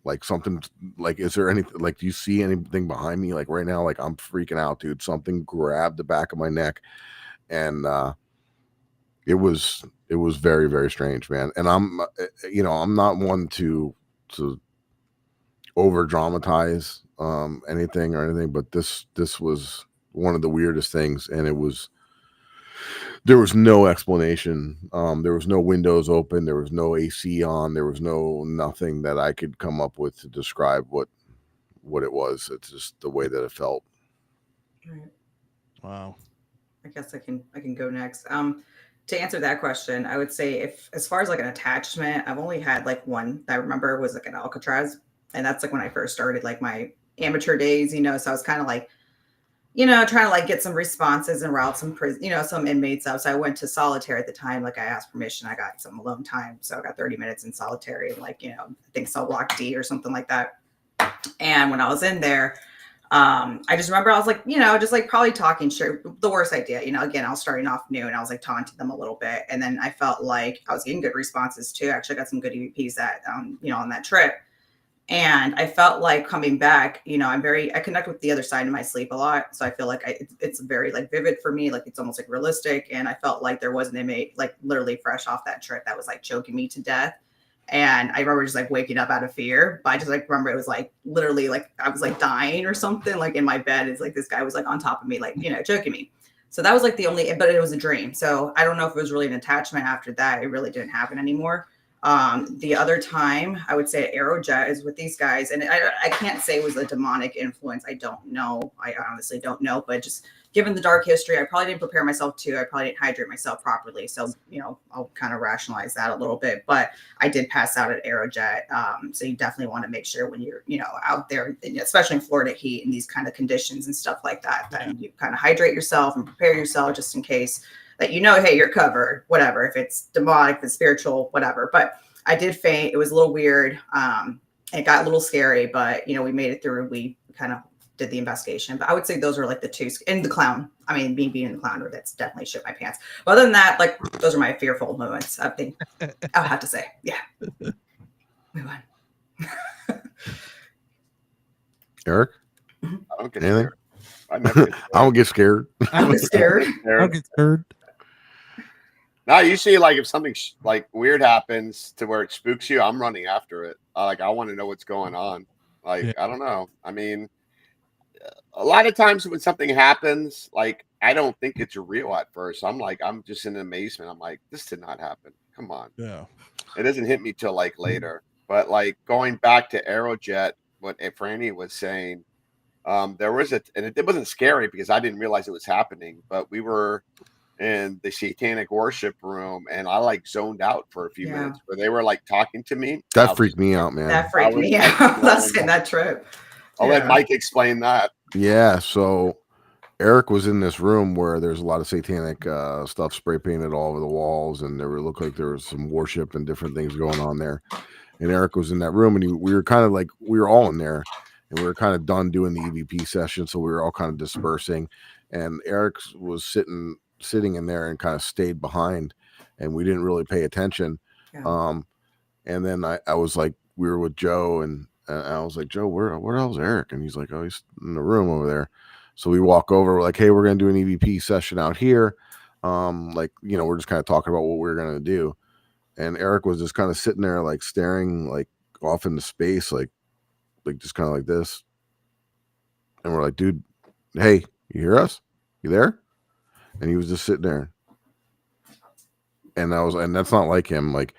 like something, like, is there anything, like, do you see anything behind me? Like right now, like I'm freaking out, dude. Something grabbed the back of my neck, and it was very, very strange, man. And I'm not one to over dramatize anything or anything, but this was one of the weirdest things, and there was no explanation. There was no windows open. There was no AC on. There was nothing that I could come up with to describe what it was. It's just the way that it felt. Right. Wow. I guess I can go next. To answer that question, I would say if as far as like an attachment, I've only had like one that I remember was like an Alcatraz, and that's like when I first started like my amateur days. So I was kind of like, trying to like get some responses and route some some inmates up. So I went to solitary at the time. Like I asked permission. I got some alone time. So I got 30 minutes in solitary, like, I think cell block D or something like that. And when I was in there, I just remember I was like, just like probably talking shit, the worst idea, again, I was starting off new and I was like taunting them a little bit. And then I felt like I was getting good responses too. Actually, I got some good EVPs that, on that trip. And I felt like coming back, I connect with the other side in my sleep a lot. So I feel like it's very like vivid for me. Like it's almost like realistic. And I felt like there was an inmate like literally fresh off that trip that was like choking me to death. And I remember just like waking up out of fear. But I just like remember it was like literally like I was like dying or something like in my bed. It's like this guy was like on top of me, like, choking me. So that was like the only, but it was a dream. So I don't know if it was really an attachment after that. It really didn't happen anymore. The other time I would say Aerojet is with these guys, and I can't say it was a demonic influence. I don't know. I honestly don't know, but just given the dark history, I probably didn't prepare myself I probably didn't hydrate myself properly. So, I'll kind of rationalize that a little bit, but I did pass out at Aerojet. So you definitely want to make sure when you're, out there, especially in Florida heat and these kind of conditions and stuff like that, then you kind of hydrate yourself and prepare yourself just in case that, hey, you're covered, whatever, if it's demonic, if it's spiritual, whatever. But I did faint. It was a little weird. It got a little scary, but, we made it through. We kind of did the investigation. But I would say those are like the two. And the clown. I mean, being in the clown room, that's definitely shit my pants. But other than that, like, those are my fearful moments, I think. I'll have to say. Yeah. Move on. Eric? I don't get anything? Scared. I never get scared. I don't get scared. I don't get scared. I don't get scared. Now, usually, like if something like weird happens to where it spooks you, I'm running after it. I want to know what's going on. Like, yeah. I don't know. I mean, a lot of times when something happens, like I don't think it's real at first. I'm just in amazement. I'm like, this did not happen. Come on. Yeah. It doesn't hit me till like later. But like going back to Aerojet, what Franny was saying, there was and it wasn't scary because I didn't realize it was happening, but we were in the satanic worship room and I like zoned out for a few minutes where they were like talking to me. That freaked me out, man. That freaked me out. That's in that trip. I'll let Mike explain that. Yeah. So Eric was in this room where there's a lot of satanic stuff spray painted all over the walls, and looked like there was some worship and different things going on there. And Eric was in that room, and we were kind of like, we were all in there, and we were kind of done doing the EVP session, so we were all kind of dispersing. And Eric was sitting in there and kind of stayed behind, and we didn't really pay attention. Yeah. And then I was like, we were with Joe, and I was like, Joe, where the hell's Eric? And he's like, oh, he's in the room over there. So we walk over, we're like, hey, we're going to do an EVP session out here. We're just kind of talking about what we're going to do. And Eric was just kind of sitting there, like staring like off into space, like just kind of like this. And we're like, dude, hey, you hear us? You there? and he was just sitting there. And that's not like him. Like,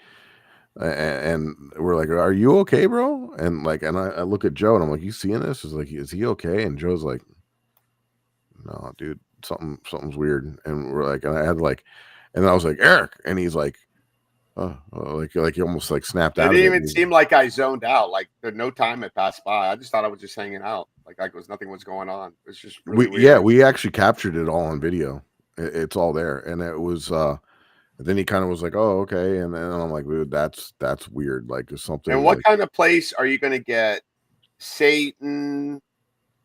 and we're like, "Are you okay, bro?" And like, and I look at Joe and I'm like, "You seeing this?" Is like, "Is he okay?" And Joe's like, "No, dude, something's weird." And we're like, and I had like, and I was like, "Eric," and he's like, like he almost like snapped out. It didn't even seem like I zoned out. Like there no time had passed by. I just thought I was just hanging out. Like nothing was going on. It was just really weird. We actually captured it all on video. It's all there, and it was. Then he kind of was like, "Oh, okay," and then I'm like, "Dude, that's weird. Like, there's something." And what like, kind of place are you going to get Satan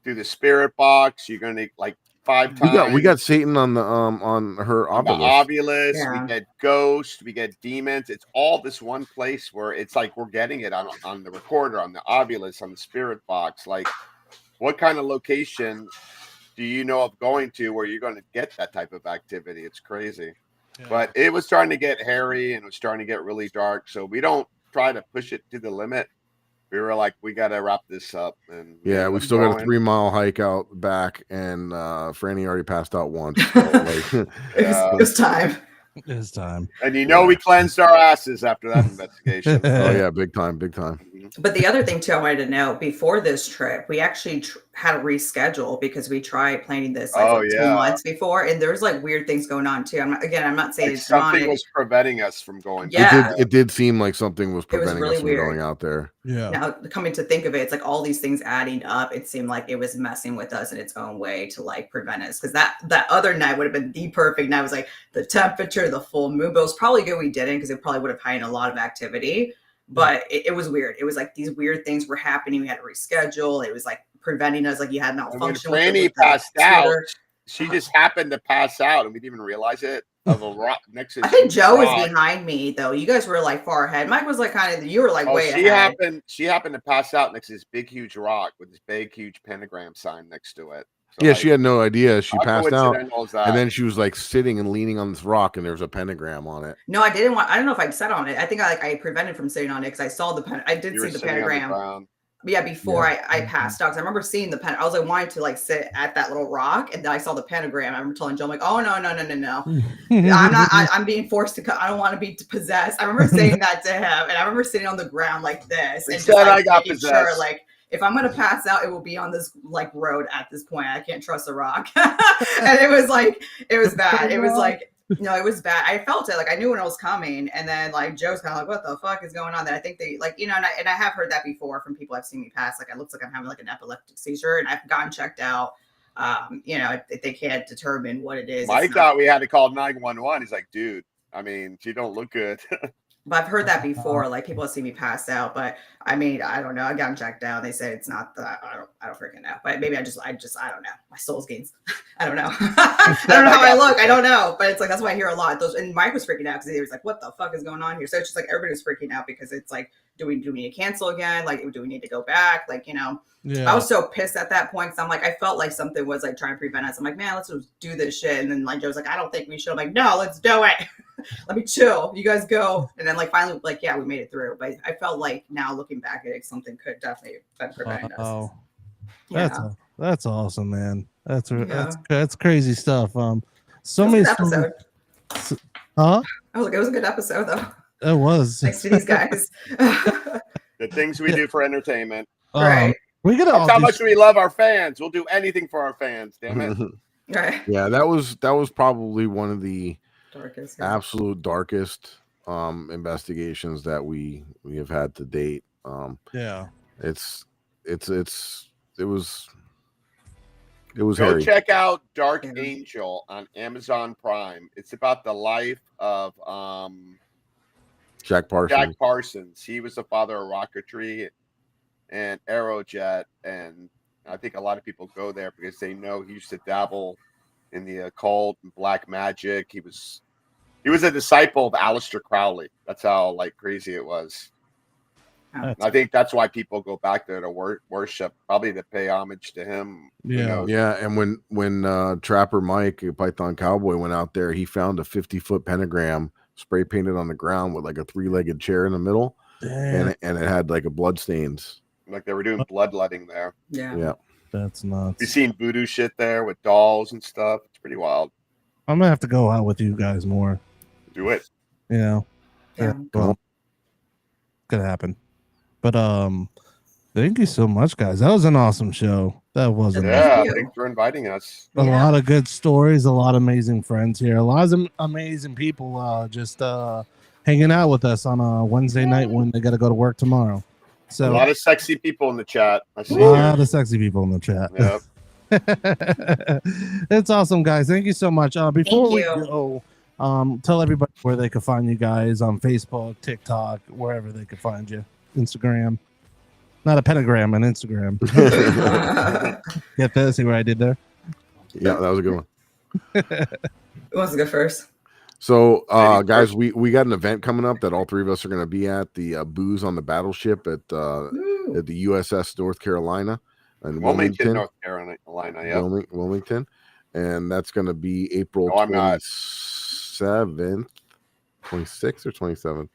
through the spirit box? You're going to like 5 times. We got Satan on the on her obelisk. Yeah. We get ghosts, we get demons. It's all this one place where it's like we're getting it on the recorder, on the obelisk, on the spirit box. Like, what kind of location do you know of going to where you're going to get that type of activity? It's crazy. Yeah. But it was starting to get hairy and it was starting to get really dark. So we don't try to push it to the limit. We were like, we got to wrap this up. And yeah, we still got a 3-mile hike out back, and Franny already passed out once. So like, it was time. It's time. And we cleansed our asses after that investigation. Oh yeah, big time. But the other thing too, I wanted to know, before this trip, we actually had to reschedule because we tried planning this 2 months before, and there's like weird things going on too. I'm not saying like it's something was preventing us from going. Yeah, it did seem like something was preventing really us from going out there. Yeah. Now coming to think of it, it's like all these things adding up. It seemed like it was messing with us in its own way to like prevent us. Because that other night would have been the perfect night. It was like the temperature, the full moon. But it was probably good we didn't, because it probably would have heightened a lot of activity. But it was weird. It was like these weird things were happening. We had to reschedule. It was like preventing us. Like you had malfunction. When Franny passed out, she just happened to pass out, and we didn't even realize it. Of a rock next to. I think Joe was behind me though. You guys were like far ahead. Mike was like kind of. You were like way ahead. She happened to pass out next to this big huge rock with this big huge pentagram sign next to it. So yeah, she had no idea. She passed out, and then she was like sitting and leaning on this rock, and there was a pentagram on it. No, I didn't want. I don't know if I sat on it. I think I prevented from sitting on it because I saw the I did see the pentagram. Yeah, before I passed out, because I remember seeing the pen. I was like wanting to like sit at that little rock, and then I saw the pentagram. I remember telling Joe, I'm like, "Oh no, I'm not. I'm being forced to. I don't want to be possessed." I remember saying that to him, and I remember sitting on the ground like this, and just, like, I got possessed. Sure, like, if I'm gonna pass out, it will be on this like road at this point. I can't trust a rock. And it was bad. It was like, no, it was bad. I felt it. Like I knew when it was coming. And then like Joe's kind of like, what the fuck is going on? That I think they like, and I have heard that before from people I've seen me pass. Like it looks like I'm having like an epileptic seizure, and I've gotten checked out. They can't determine what it is. I thought we had to call 911. He's like, dude, I mean, you don't look good. But I've heard that before. Like people have seen me pass out, but I mean, I don't know. I got checked out. They said it's not that. I don't freaking know. But maybe I don't know. My soul's gains. I don't know. I don't know how I look. I don't know. But it's like, that's why I hear a lot. And Mike was freaking out because he was like, what the fuck is going on here? So it's just like, everybody was freaking out because it's like, do we need to cancel again? Like, do we need to go back? Like, I was so pissed at that point. Cause I'm like, I felt like something was like trying to prevent us. I'm like, man, let's just do this shit. And then like, Joe's like, I don't think we should. I'm like, no, let's do it. Let me chill. You guys go. And then like, finally, like, yeah, we made it through. But I felt like now looking back at it, something could definitely have prevented us. Oh, that's awesome, man. That's crazy stuff. So many episode. Huh? I was like, it was a good episode though. It was. Thanks to these guys. The things we do for entertainment. Right. That's how much we love our fans. We'll do anything for our fans. Damn it. Right. Yeah, that was probably one of the absolute darkest investigations that we have had to date. It was Go hairy. check out Dark Angel on Amazon Prime. It's about the life of Jack Parsons. He was the father of rocketry and Aerojet, and I think a lot of people go there because they know he used to dabble in the occult and black magic. He was a disciple of Aleister Crowley. That's how like crazy it was. I think that's why people go back there to worship, probably to pay homage to him. Yeah. And when Trapper Mike, Python Cowboy, went out there, he found a 50-foot pentagram spray painted on the ground with like a 3-legged chair in the middle. And it had like a blood stains. Like they were doing bloodletting there. Yeah. That's nuts. You've seen voodoo shit there with dolls and stuff. It's pretty wild. I'm gonna have to go out with you guys more. Do it. You know, Yeah. well, could happen. But thank you so much, guys. That was an awesome show. That was Thank amazing. Yeah, you. thanks for inviting us. A Yeah. lot of good stories, a lot of amazing friends here, a lot of amazing people just hanging out with us on a Wednesday night when they got to go to work tomorrow. A So lot of sexy people in the chat. I see a lot here. of sexy people in the chat. Yep. It's awesome, guys. Thank you so much. Before we you. go, tell everybody where they can find you guys on Facebook, TikTok, wherever they can find you. Instagram. Not a pentagram, an Instagram. Get that? See what I did there? Yeah, that was a good one. Who wants to go first? So, Lady guys, first. we got an event coming up that all three of us are going to be at, the Booze on the Battleship at Woo. the USS North Carolina in Wilmington, Wilmington, North Carolina. Yep. Wilmington, and that's going to be April No, I'm not. 27th, 26th or 27th.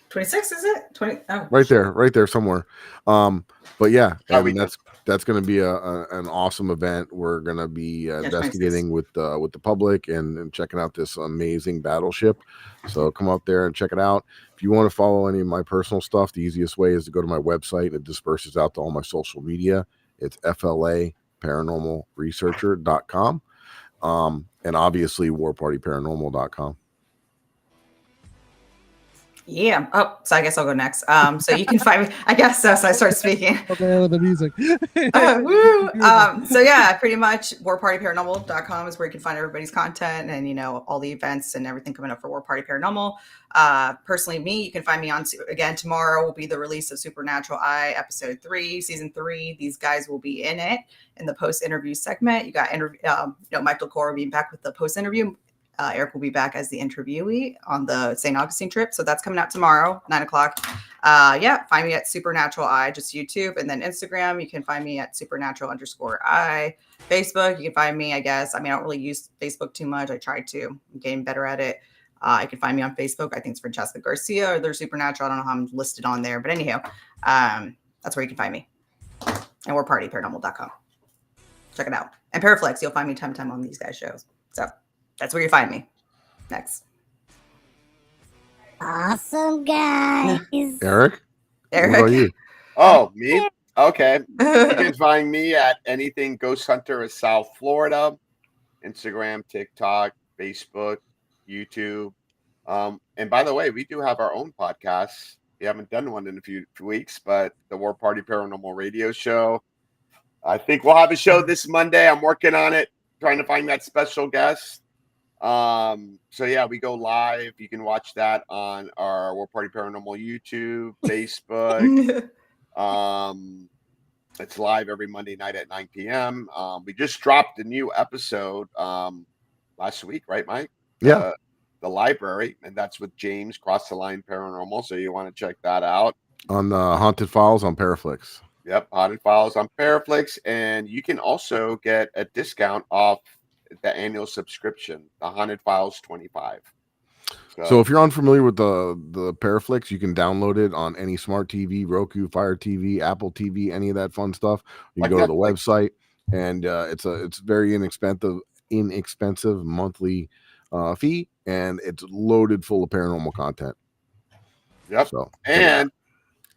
26 is it? 20. Oh, Right there somewhere. But yeah, That and that's going to be an awesome event. We're going to be investigating with the public and checking out this amazing battleship. So come out there and check it out. If you want to follow any of my personal stuff, the easiest way is to go to my website. It disperses out to all my social media. It's FLAparanormalresearcher.com. And obviously warpartyparanormal.com. yeah. Oh, so I guess I'll go next. So you can find me. I guess so. So I start speaking. Okay, with the music. Woo. So yeah, pretty much warpartyparanormal.com is where you can find everybody's content and, you know, all the events and everything coming up for War Party Paranormal. Personally, me, you can find me on, again, tomorrow will be the release of Supernatural Eye episode 3, season 3. These guys will be in it in the post interview segment. You got Michael Core being back with the post interview. Eric will be back as the interviewee on the St. Augustine trip. So that's coming out tomorrow, 9:00. Yeah, find me at Supernatural Eye, just YouTube. And then Instagram, you can find me at Supernatural_Eye. Facebook, you can find me, I guess. I mean, I don't really use Facebook too much. I try to. I'm getting better at it. You can find me on Facebook. I think it's Francesca Garcia or they're Supernatural. I don't know how I'm listed on there. But anyhow, that's where you can find me. And we're partyparanormal.com. Check it out. And Paraflex, you'll find me time to time on these guys' shows. So that's where you find me. Next. Awesome, guys. Eric? Eric. What about you? Oh, me? Okay. You can find me at anything Ghost Hunter of South Florida, Instagram, TikTok, Facebook, YouTube. And by the way, we do have our own podcast. We haven't done one in a few weeks, but the War Party Paranormal Radio Show. I think we'll have a show this Monday. I'm working on it, trying to find that special guest. So yeah, we go live. You can watch that on our War Party Paranormal YouTube, Facebook. It's live every Monday night at 9 p.m. We just dropped a new episode last week, right, Mike? Yeah. The library, and that's with James Cross the Line Paranormal. So you want to check that out On the Haunted Files on Paraflix. Yep, Haunted Files on Paraflix, and you can also get a discount off the annual subscription, the Haunted Files 25. So if you're unfamiliar with the Paraflix, you can download it on any smart TV, Roku, Fire TV, Apple TV, any of that fun stuff. You can go to the website, and it's very inexpensive monthly fee, and it's loaded full of paranormal content. Yep. So, and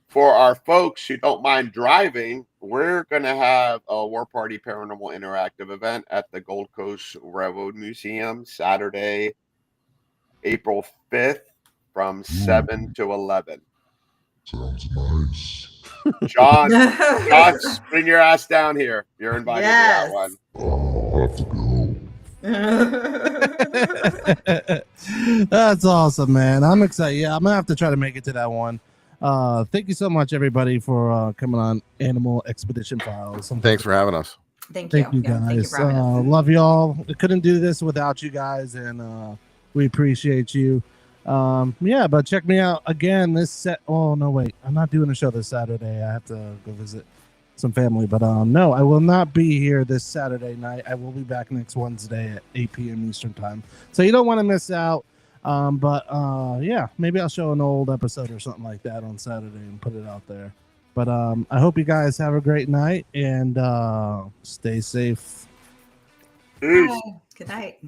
for our folks who don't mind driving, we're going to have a War Party Paranormal Interactive event at the Gold Coast Railroad Museum Saturday, April 5th from 7 to 11. Sounds nice. John, Josh, bring your ass down here. You're invited to that one. I'll have to go. That's awesome, man. I'm excited. Yeah, I'm gonna have to try to make it to that one. Thank you so much, everybody, for coming on Animal Expedition Files. Thanks for having us. Thank you. Thank you, Yeah, guys. thank you for having us. Love y'all. We couldn't do this without you guys, and we appreciate you. Yeah, but check me out again Oh no, wait, I'm not doing a show this Saturday. I have to go visit some family, but no, I will not be here this Saturday night. I will be back next Wednesday at 8 p.m. Eastern time, so you don't want to miss out. But yeah, maybe I'll show an old episode or something like that on Saturday and put it out there. But I hope you guys have a great night and stay safe. Peace. Good night.